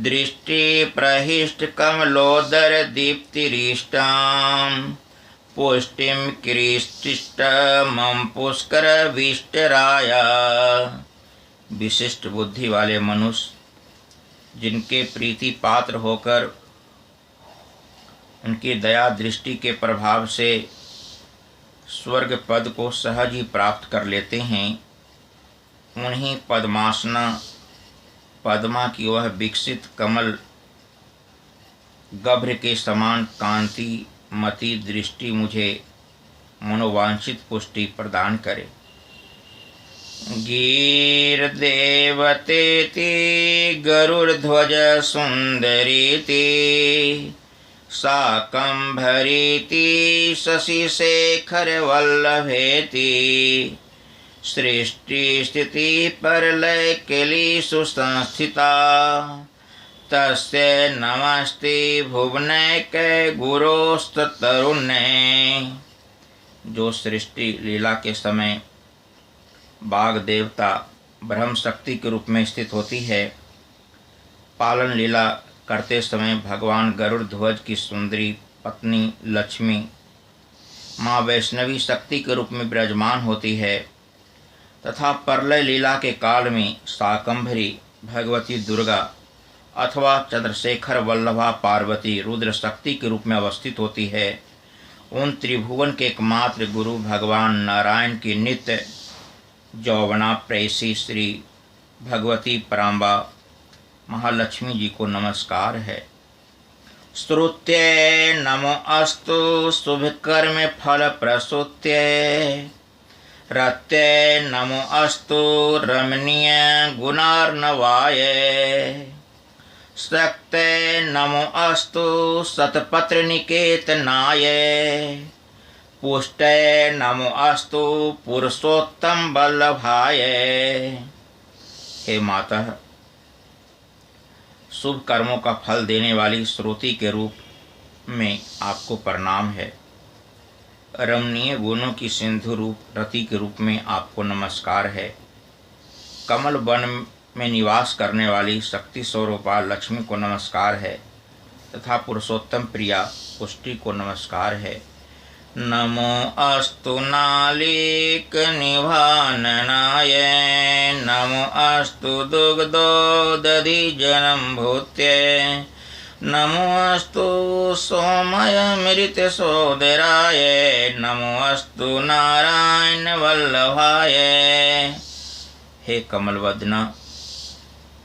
दृष्टि प्रहिष्ट कमलोदर दीप्तिरिष्टां पुष्टिम क्रीष्टिष्ट मम पुष्कर विष्टराया। विशिष्ट बुद्धि वाले मनुष्य जिनके प्रीति पात्र होकर उनकी दया दृष्टि के प्रभाव से स्वर्ग पद को सहज ही प्राप्त कर लेते हैं, उन्हीं पद्मासना पद्मा की वह विकसित कमल गभ्र के समान कांति मति दृष्टि मुझे मनोवांछित पुष्टि प्रदान करे। गीर्देवतेति गरुड़ध्वज सुंदरीति शाकंभरीति शशिशेखर वल्लभेति सृष्टि स्थिति परलय केलिषु संस्थिता तस्य नमस्ते भुवनैके गुरोस्तरुणे। जो सृष्टि लीला के समय बाघ देवता ब्रह्म शक्ति के रूप में स्थित होती है, पालन लीला करते समय भगवान गरुड़ ध्वज की सुंदरी पत्नी लक्ष्मी माँ वैष्णवी शक्ति के रूप में विराजमान होती है, तथा प्रलय लीला के काल में शाकंभरी भगवती दुर्गा अथवा चंद्रशेखर वल्लभा पार्वती रुद्र शक्ति के रूप में अवस्थित होती है। उन त्रिभुवन के एकमात्र गुरु भगवान नारायण की नित्य यौवना प्रेयसी श्री भगवती पराम्बा महालक्ष्मी जी को नमस्कार है। श्रुत्ये नमो अस्तु शुभ कर्म फल प्रसूत्ये रत्ये नमो अस्तु रमणीय गुणार्णवाय शक्ते नमो अस्तु शतपत्र निकेतनाय पुष्टे नमो अस्तु पुरुषोत्तम वल्लभाय। हे माता, शुभ कर्मों का फल देने वाली श्रुति के रूप में आपको प्रणाम है। रमणीय गुणों की सिंधु रूप रति के रूप में आपको नमस्कार है। कमल वन में निवास करने वाली शक्ति स्वरूपा लक्ष्मी को नमस्कार है। तथा पुरुषोत्तम प्रिया पुष्टि को नमस्कार है। नमो अस्तु नालीक निभाननाय, नमो अस्तु दुग्धोदधि जनं भूत्यै, नमो अस्तु सोमयमृत सोदराय, नमो अस्तु नारायण वल्लभाय। हे कमलवदना,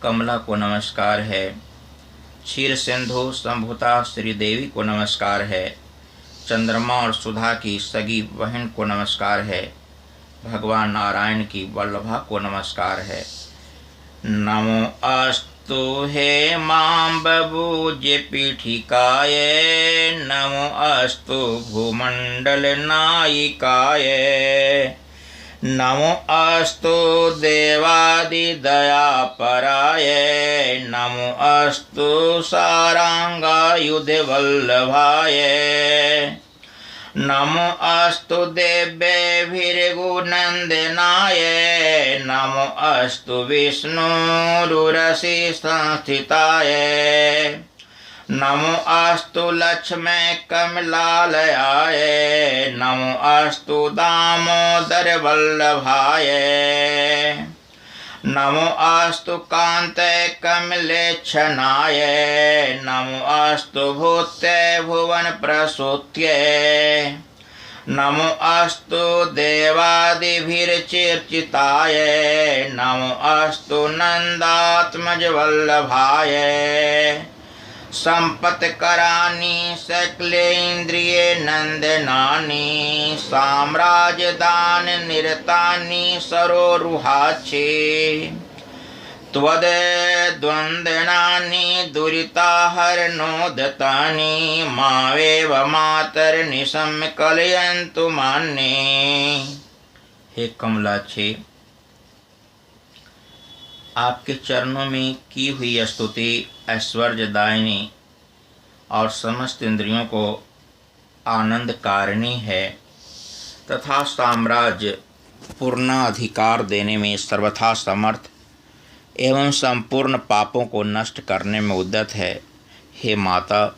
कमला को नमस्कार है। क्षीर सिंधु संभुता श्रीदेवी को नमस्कार है। चंद्रमा और सुधा की सगी बहन को नमस्कार है। भगवान नारायण की वल्लभा को नमस्कार है। नमो अस्तु हे मां बभूज्य पीठिकाय, नमो अस्तु भूमंडल नायिकाय, नमो अस्तु देवादिदयापराय, नमो अस्तु सारांगायुधवल्लभाय, नमो अस्तु देव्यैर्भृगुनन्दनाय, नमो अस्तु विष्णुरुरसि संस्थिताय, नमो अस्तु लक्ष्मै कमलालयाय, नमो अस्तु दामोदर वल्लभाय, नमो अस्तु कान्ते कमलेच्छनाय, नमो अस्तु भूते भुवन प्रसूत्यै, नमो अस्तु देवादिभिर्चिर्चिताय, नमो अस्तु नन्दात्मज वल्लभाय, संपत्कराणि सकलेन्द्रिये नन्दनानि, साम्राज्यदान निरतानि सरोरुहाक्षे, त्वद्वन्दनानि दुरिताहरणोदतानि, मावेव मातर्निशं कलयन्तु मान्ये। हे कमलाक्षे, आपके चरणों में की हुई स्तुति ऐश्वर्यदायिनी और समस्त इंद्रियों को आनंद कारिणी है तथा साम्राज्य पूर्णाधिकार देने में सर्वथा समर्थ एवं संपूर्ण पापों को नष्ट करने में उद्यत है। हे माता,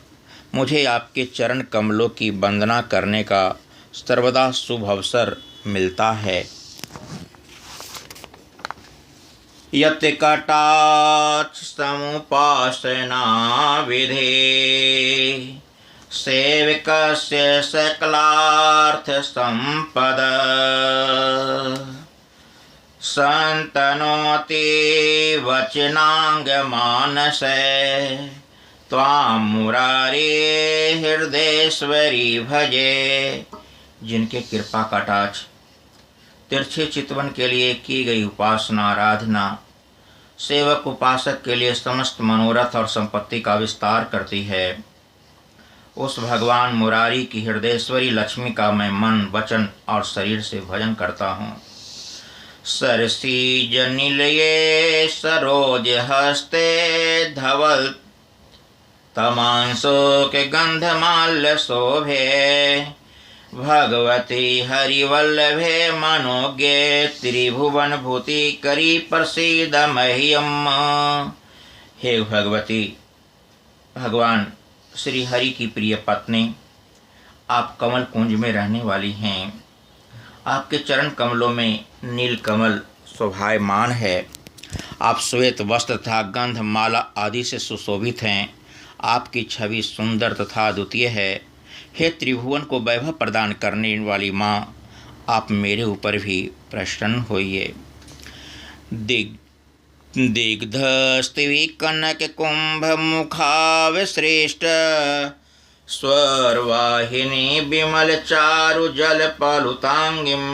मुझे आपके चरण कमलों की वंदना करने का सर्वदा शुभ अवसर मिलता है। यत् कटाक्ष समुपासना विधे, सेवकस्य सकलार्थ संपद, संतनोति वचनांगमानसे, त्वां मुरारे हृदयेश्वरी भजे। जिनके कृपा कटाक्ष तिरछे चितवन के लिए की गई उपासना आराधना सेवक उपासक के लिए समस्त मनोरथ और संपत्ति का विस्तार करती है, उस भगवान मुरारी की हृदयेश्वरी लक्ष्मी का मैं मन वचन और शरीर से भजन करता हूँ। सरसीज निलये सरोज हस्ते, धवल तमांसो के गंधमाल्य शोभे, भगवती हरिवल्लभे मनोज्ञे, त्रिभुवन भूति करी प्रसीद मह्यम। हे भगवती, भगवान श्री हरि की प्रिय पत्नी, आप कमल कुंज में रहने वाली हैं। आपके चरण कमलों में नील कमल शोभायमान है। आप श्वेत वस्त्र तथा गंध माला आदि से सुशोभित हैं। आपकी छवि सुंदर तथा अद्वितीय है। हे त्रिभुवन को वैभव प्रदान करने वाली माँ, आप मेरे ऊपर भी प्रसन्न होइए। दिग्धस्तिवि कनक कुंभ मुखावश्रेष्ठ, स्वर्वाहिनी विमल चारु जल पलुतांगिम,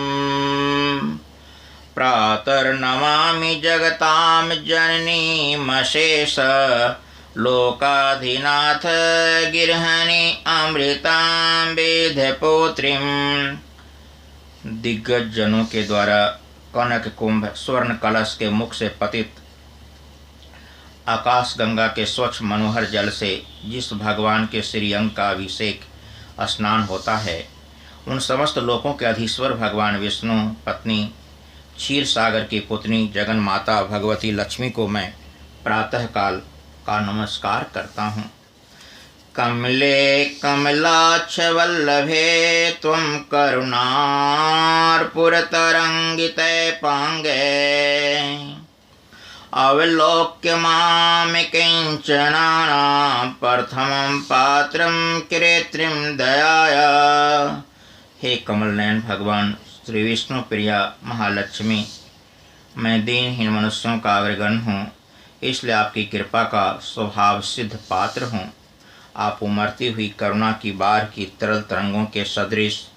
प्रातर्नमामि जगतां जननीमशेष, लोकाधिनाथ गिरहणि अमृतां विधपुत्रीं। दिग्गज जनों के द्वारा कनक कुंभ स्वर्ण कलश के मुख से पतित आकाश गंगा के स्वच्छ मनोहर जल से जिस भगवान के श्री अंग का अभिषेक स्नान होता है, उन समस्त लोकों के अधीश्वर भगवान विष्णु पत्नी क्षीर सागर की पुत्री जगन माता भगवती लक्ष्मी को मैं प्रातःकाल का नमस्कार करता हूँ। कमले कमलाक्षवल्लभे त्वं करुणार्पुरतरङ्गिते पाङ्गे अवलोक्य मां किञ्चनानां प्रथमं पात्रं कृत्रिम दयाया। हे कमल नयन भगवान श्री विष्णु प्रिया महालक्ष्मी, मैं दीनहीन मनुष्यों का अग्रगण हूँ, इसलिए आपकी कृपा का स्वभाव सिद्ध पात्र हूँ। आप उमड़ती हुई करुणा की बाढ़ की तरल तरंगों के सदृश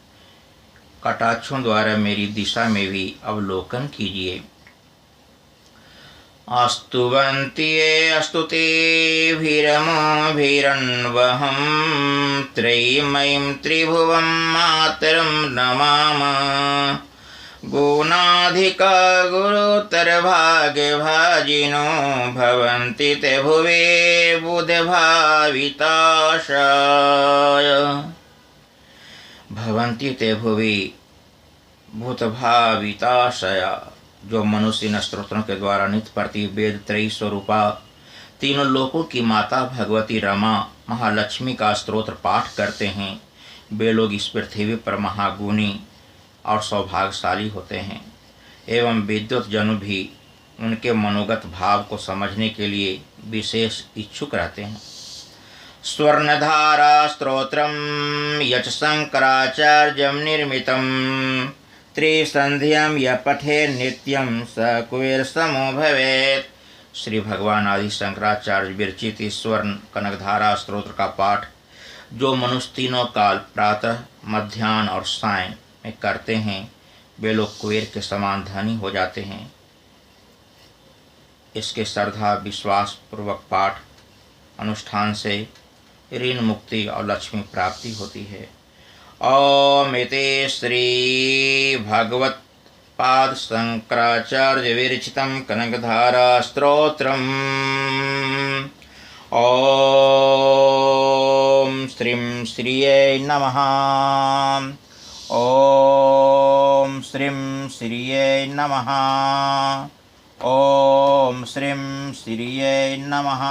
कटाक्षों द्वारा मेरी दिशा में भी अवलोकन कीजिए। अस्तुवन्ति ये स्तुतिभिरमोभिरन्वहं त्रयीमयीं त्रिभुवं मातरं नमामः। गुणाधिका गुरुतरभाग्यभाजिनो भवन्ति ते भुवि बुधभाविताशाय। भवन्ति ते भुवि भूतभाविताशया। जो मनुष्य इन स्तोत्रों के द्वारा नित्य प्रति वेद त्रयी स्वरूपा तीनों लोकों की माता भगवती रमा महालक्ष्मी का स्तोत्र पाठ करते हैं, वे लोग इस पृथ्वी पर महागुणी और सौभाग्यशाली होते हैं। एवं विद्युत जन भी उनके मनोगत भाव को समझने के लिए विशेष इच्छुक रहते हैं। स्वर्णधारा स्तोत्रम यच शंकराचार्यम निर्मितम त्रिसंध्यम यह पठे नित्यम स कुबेर समो भवेत्। श्री भगवान आदि शंकराचार्य विरचित स्वर्ण कनकधारा स्तोत्र का पाठ जो मनुष्य तीनों काल प्रातः मध्याह्न और सायं में करते हैं, वे लोग कुबेर के समान धनी हो जाते हैं। इसके श्रद्धा विश्वास पूर्वक पाठ अनुष्ठान से ऋण मुक्ति और लक्ष्मी प्राप्ति होती है। ओम इति श्री भगवत पाद शंकराचार्य विरचितं कनकधारा स्तोत्रम्। ओम श्रीं श्रिये नमः। ओम श्रीं श्रिये नमः। ओम श्रीं श्रिये नमः।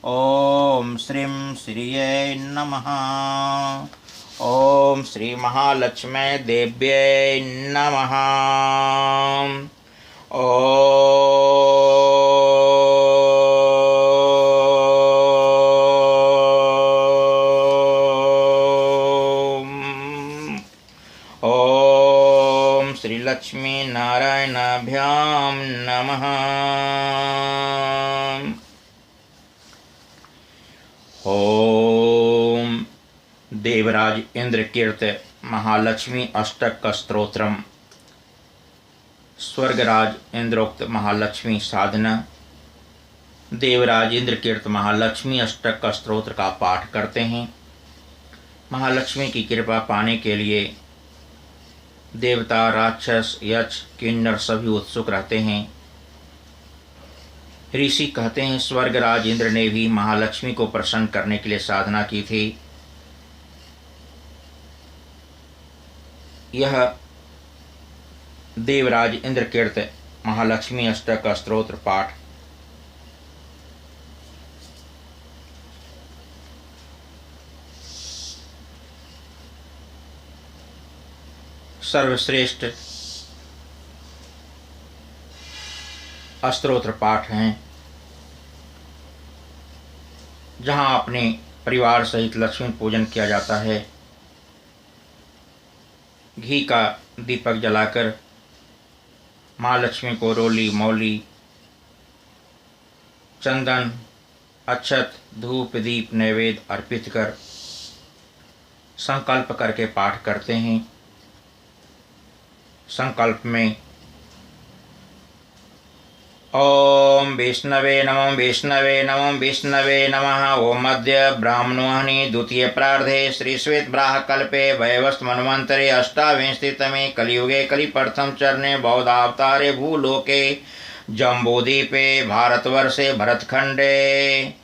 ओम श्रीं श्रिये नमः। ओम श्री महालक्ष्मी देव्यै नमः। ओम श्री लक्ष्मी नारायणाभ्यां नमः। ओम देवराज इंद्रकीर्त महालक्ष्मी अष्टक स्तोत्रम। स्वर्गराज इंद्रोक्त महालक्ष्मी साधना। देवराज इंद्रकीर्त महालक्ष्मी अष्टक स्तोत्र का पाठ करते हैं। महालक्ष्मी की कृपा पाने के लिए देवता, राक्षस, यक्ष, किन्नर सभी उत्सुक रहते हैं। ऋषि कहते हैं स्वर्गराज इंद्र ने भी महालक्ष्मी को प्रसन्न करने के लिए साधना की थी। यह देवराज इंद्रकीर्त महालक्ष्मी अष्टक स्तोत्र पाठ सर्वश्रेष्ठ स्तोत्र पाठ हैं, जहाँ अपने परिवार सहित लक्ष्मी पूजन किया जाता है। घी का दीपक जलाकर माँ लक्ष्मी को रोली, मौली, चंदन, अक्षत, धूप, दीप, नैवेद्य अर्पित कर संकल्प करके पाठ करते हैं। संकल्प में ओम विष्णवे नमः, विष्णवे नमः, विष्णवे नमः। ओम मध्य ब्राह्मणोहनि द्वितीय प्रार्धे श्री श्वेत ब्राह कल्पे वैवस्त मन्वन्तरे अष्टाविंशतितमे कलियुगे कलिप्रथम चरणे बौद्धावतारे भूलोके जम्बूद्वीपे भारतवर्षे भरतखंडे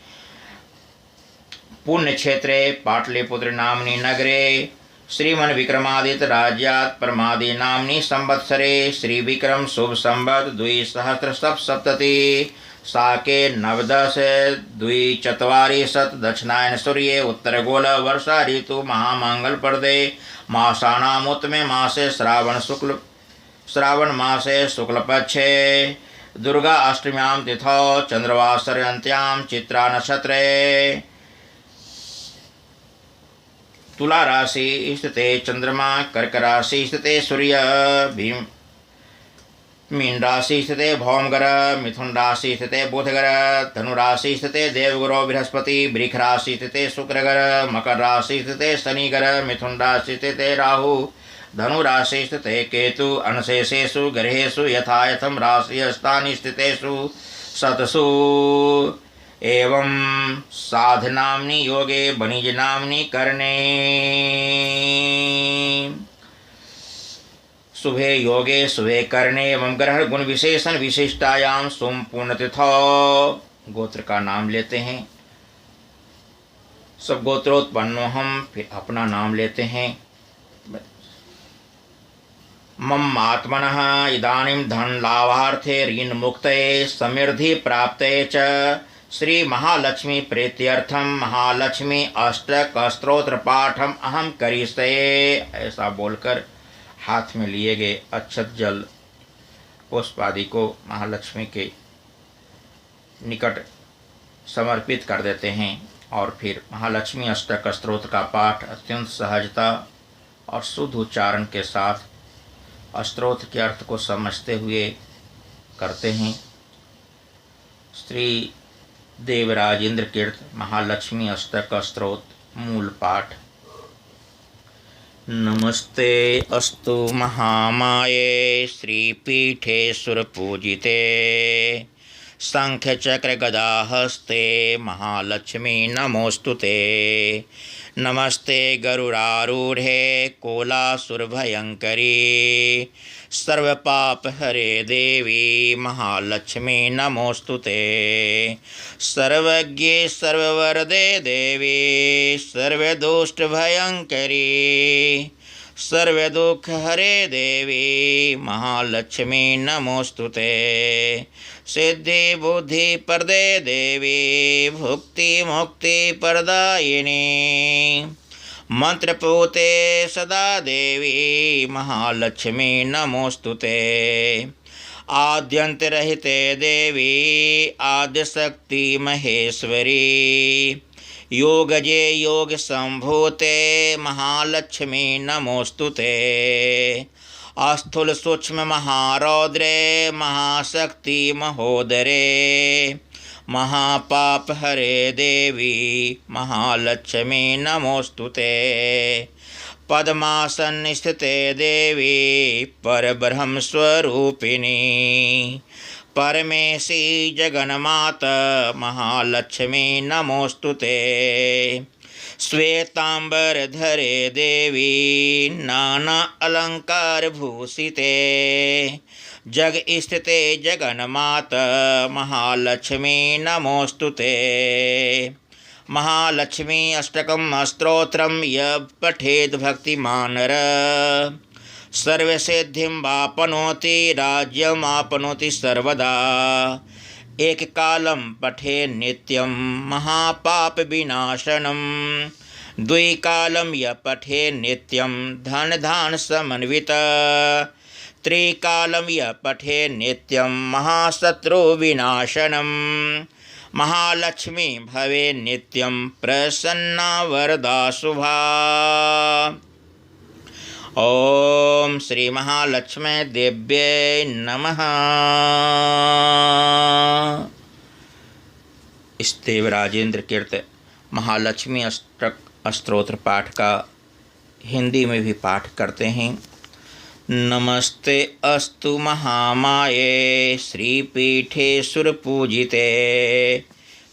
पुण्यक्षेत्रे पाटलिपुत्र नाम्नि नगरे श्रीमन विक्रमादित्य राज्यात् परमादि नाम्नि संवत्सरे श्री विक्रम शुभ संवत् 2770 साके नवदश द्विचत्वारिंशत् दक्षिणायन सूर्ये उत्तरगोल वर्षा ऋतु महामंगल प्रदे मासानामुत्तमे मासे श्रावण मासे शुक्लपक्षे दुर्गा अष्टम्यां तिथौ चंद्रवासरयन्त्यां चित्रा नक्षत्रे तुला राशि स्थिते चंद्रमा कर्क राशि स्थिते सूर्य भीम मीन राशि स्थिते भौमगर मिथुन राशि स्थिते बुधगर धनु राशि स्थिते देवगुरो बृहस्पति वृक्ष राशि स्थिते शुक्रगर मकर राशि स्थिते शनिगर मिथुन राशि स्थिते राहु धनु राशि स्थिते केतु अनशेषेषु ग्रहेषु यथायथम राशि स्थानि स्थितेषु सतसु एवं साधनाम्नि योगे वणिजनाम्नि करणे शुभे योगे शुभे करणे एवं ग्रहण गुण विशेषण विशिष्टायाम सोम पूर्ण तिथौ। गोत्र का नाम लेते हैं, सब गोत्रोत्पन्नो हम, फिर अपना नाम लेते हैं। मम आत्मनः इदानीं धन लाभार्थे ऋण मुक्तये समृद्धि प्राप्तये च श्री महालक्ष्मी प्रीत्यर्थम महालक्ष्मी अष्टक स्तोत्र पाठम अहम करिष्ये। ऐसा बोलकर हाथ में लिए गए अक्षत जल पुष्प आदि को महालक्ष्मी के निकट समर्पित कर देते हैं और फिर महालक्ष्मी अष्टक स्तोत्र का पाठ अत्यंत सहजता और शुद्ध उच्चारण के साथ स्तोत्र के अर्थ को समझते हुए करते हैं। श्री देवराजेंद्र कीर्त महालक्ष्मी अष्टक स्तोत्र मूल पाठ। नमस्ते अस्तु महामाये श्रीपीठे सुरपूजिते शंखचक्र गदाहस्ते महालक्ष्मी नमोस्तुते। नमस्ते गरुडारूढ़े कोलासुरभयंकरी सर्वपाप हरे देवी महालक्ष्मी नमोस्तुते। सर्वज्ञे सर्ववरदे देवी सर्वदुष्ट भयंकरी सर्वदुख हरे देवी महालक्ष्मी नमोस्तुते। सिद्धि बुद्धि प्रदे देवी भुक्ति मुक्ति प्रदायिनी मंत्रपूते सदा देवी महालक्ष्मी नमोस्तुते। आद्यंतरहिते देवी आद्यशक्ति महेश्वरी योगजे योग संभूते महालक्ष्मी नमोस्तुते। स्थूल सूक्ष्म महारौद्रे महाशक्ति महोदरे महापाप हरे देवी महालक्ष्मी नमोस्तुते। पद्मासन स्थिते देवी परब्रह्म स्वरूपिणी परमेशी जगन्माता महालक्ष्मी नमोस्तुते। श्वेतांबर धरे देवी नाना अलंकार भूषिते जग स्थिते जगन्माता महालक्ष्मी नमोस्तुते। महालक्ष्मी अष्टकं स्तोत्रं यः पठेत् भक्तिमानर सर्वसिद्धिं वाप्नोति राज्यम् आपनोति सर्वदा। एक कालं पठे नित्यं महापाप विनाशनम द्विकालं यः पठे नित्यं धन धान समन्वित त्रिकालं यः पठे नित्यं महाशत्रु विनाशनम महालक्ष्मी भवे नित्यं प्रसन्ना वरदा शुभा। ओम श्री महालक्ष्मी देव्यै नमः। इस देवराजेंद्र कीर्त महालक्ष्मी अष्टक स्तोत्र पाठ का हिंदी में भी पाठ करते हैं। नमस्ते अस्तु महामाये श्रीपीठे सुरपूजिते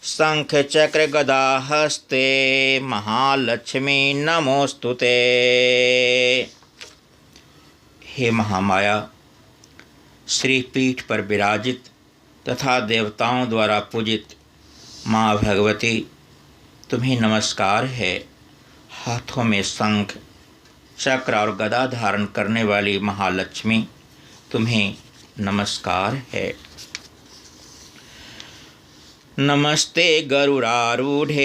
शंख चक्र गदा हस्ते महालक्ष्मी नमोस्तुते। हे महामाया, श्रीपीठ पर विराजित तथा देवताओं द्वारा पूजित माँ भगवती, तुम्हें नमस्कार है। हाथों में शंख चक्र और गदा धारण करने वाली महालक्ष्मी, तुम्हें नमस्कार है। नमस्ते गरुडारूढ़े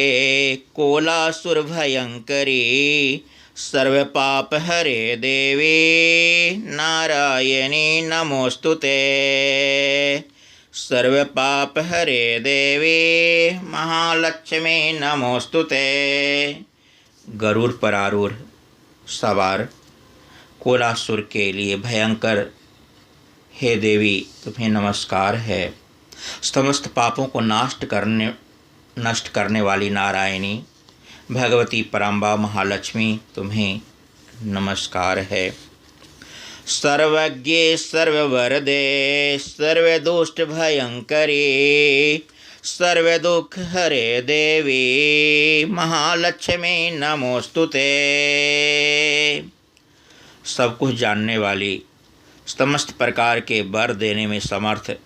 कोलासुरभयङ्करी सर्वपापहरे देवी नारायणी नमोस्तुते। सर्वपापहरे देवी महालक्ष्मी नमोस्तुते। गरुड़ पर आरूढ़ सवार कोलासुर के लिए भयंकर हे देवी तुम्हें नमस्कार है। समस्त पापों को नष्ट करने वाली नारायणी भगवती परम्बा महालक्ष्मी तुम्हें नमस्कार है। सर्वज्ञे सर्ववरदे सर्वदुष्ट भयंकरी सर्वदुख हरे देवी महालक्ष्मी नमोस्तुते। सब कुछ जानने वाली, समस्त प्रकार के वर देने में समर्थ,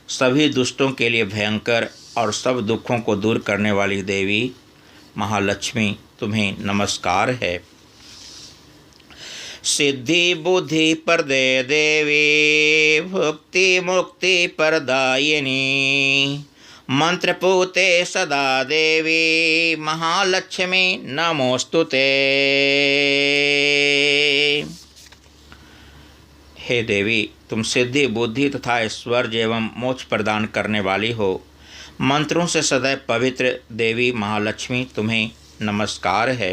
सभी दुष्टों के लिए भयंकर और सब दुखों को दूर करने वाली देवी महालक्ष्मी तुम्हें नमस्कार है। सिद्धि बुद्धि प्रदे देवी भुक्ति मुक्ति प्रदायिनी मंत्रपूते सदा देवी महालक्ष्मी नमोस्तुते। हे देवी तुम सिद्धि बुद्धि तथा ऐश्वर्य एवं मोक्ष प्रदान करने वाली हो। मंत्रों से सदैव पवित्र देवी महालक्ष्मी तुम्हें नमस्कार है।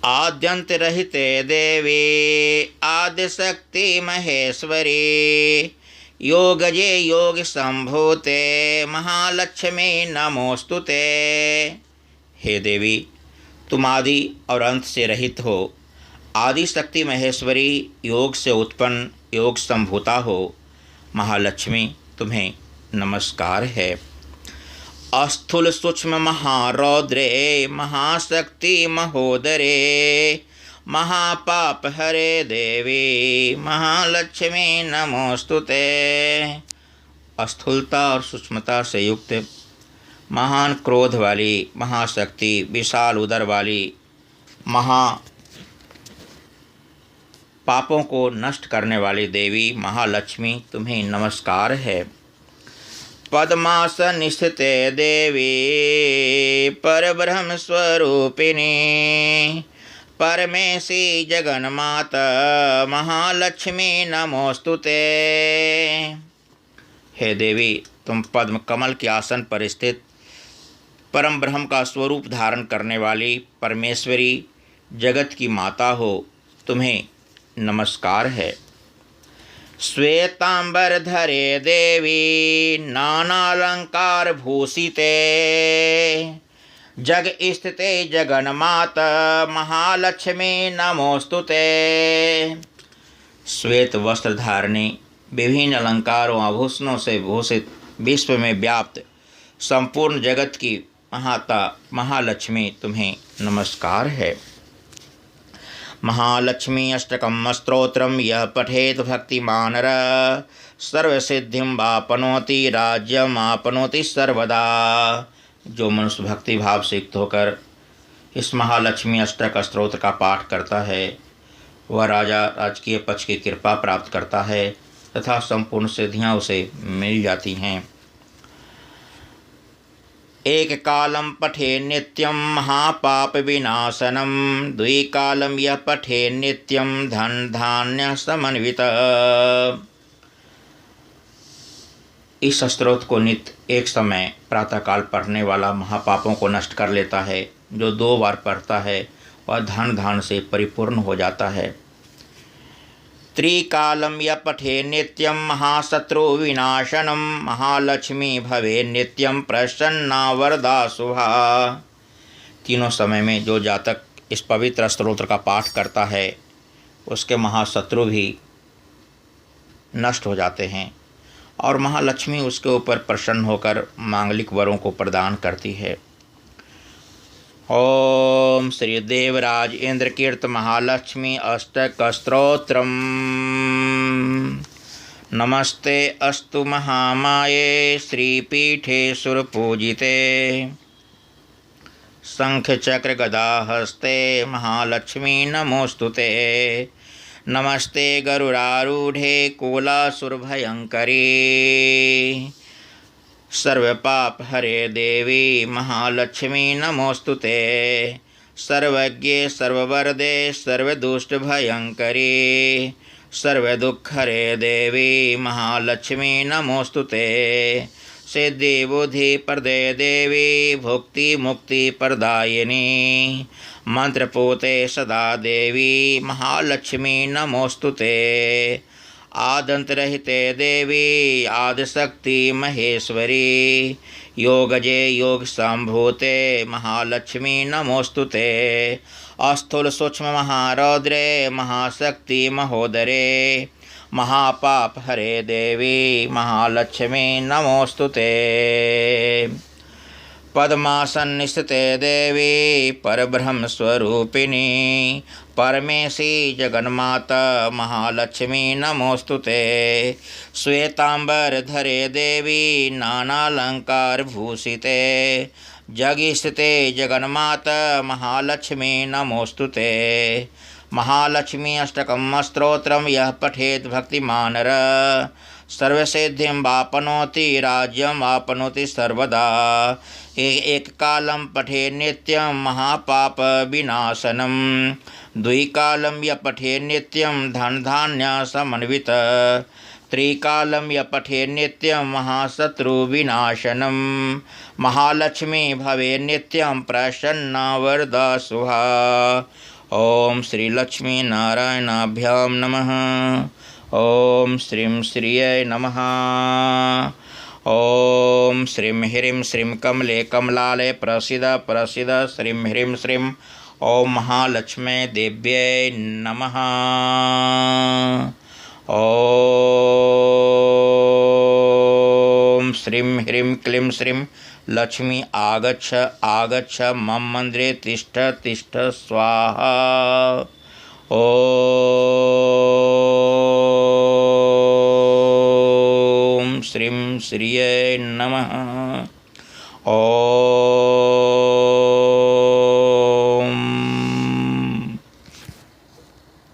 आद्यंत रहिते देवी आदिशक्ति महेश्वरी योगजे योग संभूते महालक्ष्मी नमोस्तुते। हे देवी तुम आदि और अंत से रहित हो, आदि शक्ति महेश्वरी योग से उत्पन्न योग संभूता हो। महालक्ष्मी तुम्हें नमस्कार है। अस्थूल सूक्ष्म महारौद्रे महाशक्ति महोदरे महापाप हरे देवी महालक्ष्मी नमोस्तुते। स्थूलता और सूक्ष्मता से युक्त महान क्रोध वाली महाशक्ति विशाल उदर वाली पापों को नष्ट करने वाली देवी महालक्ष्मी तुम्हें नमस्कार है। पद्मासन स्थिते देवी परब्रह्म स्वरूपिणी परमेशी जगन्माता महालक्ष्मी नमोस्तुते। हे देवी तुम पद्म कमल के आसन पर स्थित परम ब्रह्म का स्वरूप धारण करने वाली परमेश्वरी जगत की माता हो, तुम्हें नमस्कार है। श्वेतांबर धरे देवी नानालंकार भूषिते जग स्थिते जगन्माता महालक्ष्मी नमोस्तुते। श्वेत वस्त्र धारणी विभिन्न अलंकारों आभूषणों से भूषित विश्व में व्याप्त संपूर्ण जगत की महाता महालक्ष्मी तुम्हें नमस्कार है। महालक्ष्मी अष्टकम स्तोत्रम यह पठेत भक्तिमानर सर्वसिद्धिं वापनोति राज्यम आपनोति सर्वदा। जो मनुष्य भक्ति भाव से युक्त होकर इस महालक्ष्मी अष्टक स्तोत्र का पाठ करता है वह राजा राजकीय पक्ष की कृपा प्राप्त करता है तथा संपूर्ण सिद्धियां उसे मिल जाती हैं। एक कालम पठे नित्यम महापाप विनाशनम द्विकालम यह पठे नित्यम धन धान्य समन्वित। इस स्तोत्र को नित्य एक समय प्रातःकाल पढ़ने वाला महापापों को नष्ट कर लेता है। जो 2 बार पढ़ता है वह धन धान से परिपूर्ण हो जाता है। त्रिकालम य पठे नित्यम महाशत्रु विनाशनम महालक्ष्मी भवे नित्यम प्रसन्ना वरदा शुभा। तीनों समय में जो जातक इस पवित्र स्तोत्र का पाठ करता है उसके महाशत्रु भी नष्ट हो जाते हैं और महालक्ष्मी उसके ऊपर प्रसन्न होकर मांगलिक वरों को प्रदान करती है। ओम श्री देवराज इंद्रकीर्त महालक्ष्मी अष्टक स्तोत्रम। नमस्ते अस्तु महामाये श्रीपीठे सुरपूजिते शंख चक्र गदा हस्ते महालक्ष्मी नमोस्तुते। नमस्ते गरुडारूढ़े कोलासुरभयंकरी सर्वपापहरे देवी महालक्ष्मी नमोस्तुते। सर्वज्ञे सर्ववरदे सर्वदुष्टभयङ्करी सर्वदुःखहरे देवी महालक्ष्मी नमोस्तुते। सिद्धिबुद्धिप्रदे देवी भुक्तिमुक्तिप्रदायिनी मंत्रपूते सदा देवी महालक्ष्मी नमोस्तुते। आदंतरहिते देवी आदिशक्ति महेश्वरी योगजे योग संभूते महालक्ष्मी नमोस्तुते। अस्थूल सूक्ष्म महारौद्रे महाशक्ति महोदरे महापाप हरे देवी महालक्ष्मी नमोस्तुते। पद्मासनस्थिते देवी परब्रह्म स्वरूपिणी परमेशी जगन्माता महालक्ष्मी नमोस्तुते। श्वेतांबरधरे देवी नानालंकार भूषिते जगस्थिते जगन्माता महालक्ष्मी नमोस्तुते। महालक्ष्मी अष्टकं स्तोत्रं यः पठेत् भक्तिमानः सर्वसिद्धिं वाप्नोति राज्यं वाप्नोति सर्वदा। एक कालं पठे नित्यं महापाप विनाशनं द्विकालं यः पठे नित्यं धन धान्य समन्वित त्रिकालं यः पठे नित्यं महाशत्रु विनाशनं महालक्ष्मी भवे नित्यं प्रसन्ना वरदा शुभा। ओम श्री लक्ष्मी नारायणाभ्यां नमः। ओम श्रीं श्रियै नमः। ओम श्रीं ह्रीं श्रीं कमले कमलालय प्रसीद प्रसीद श्रीं ह्रीं श्रीं ओम महालक्ष्मी देव्यै नमः। ओम श्रीं ह्रीं क्लीं श्रीं लक्ष्मी आगच्छ आगच्छ मम मंदिरे तिष्ठ तिष्ठ स्वाहा। ओम श्रीं श्रियै नमः।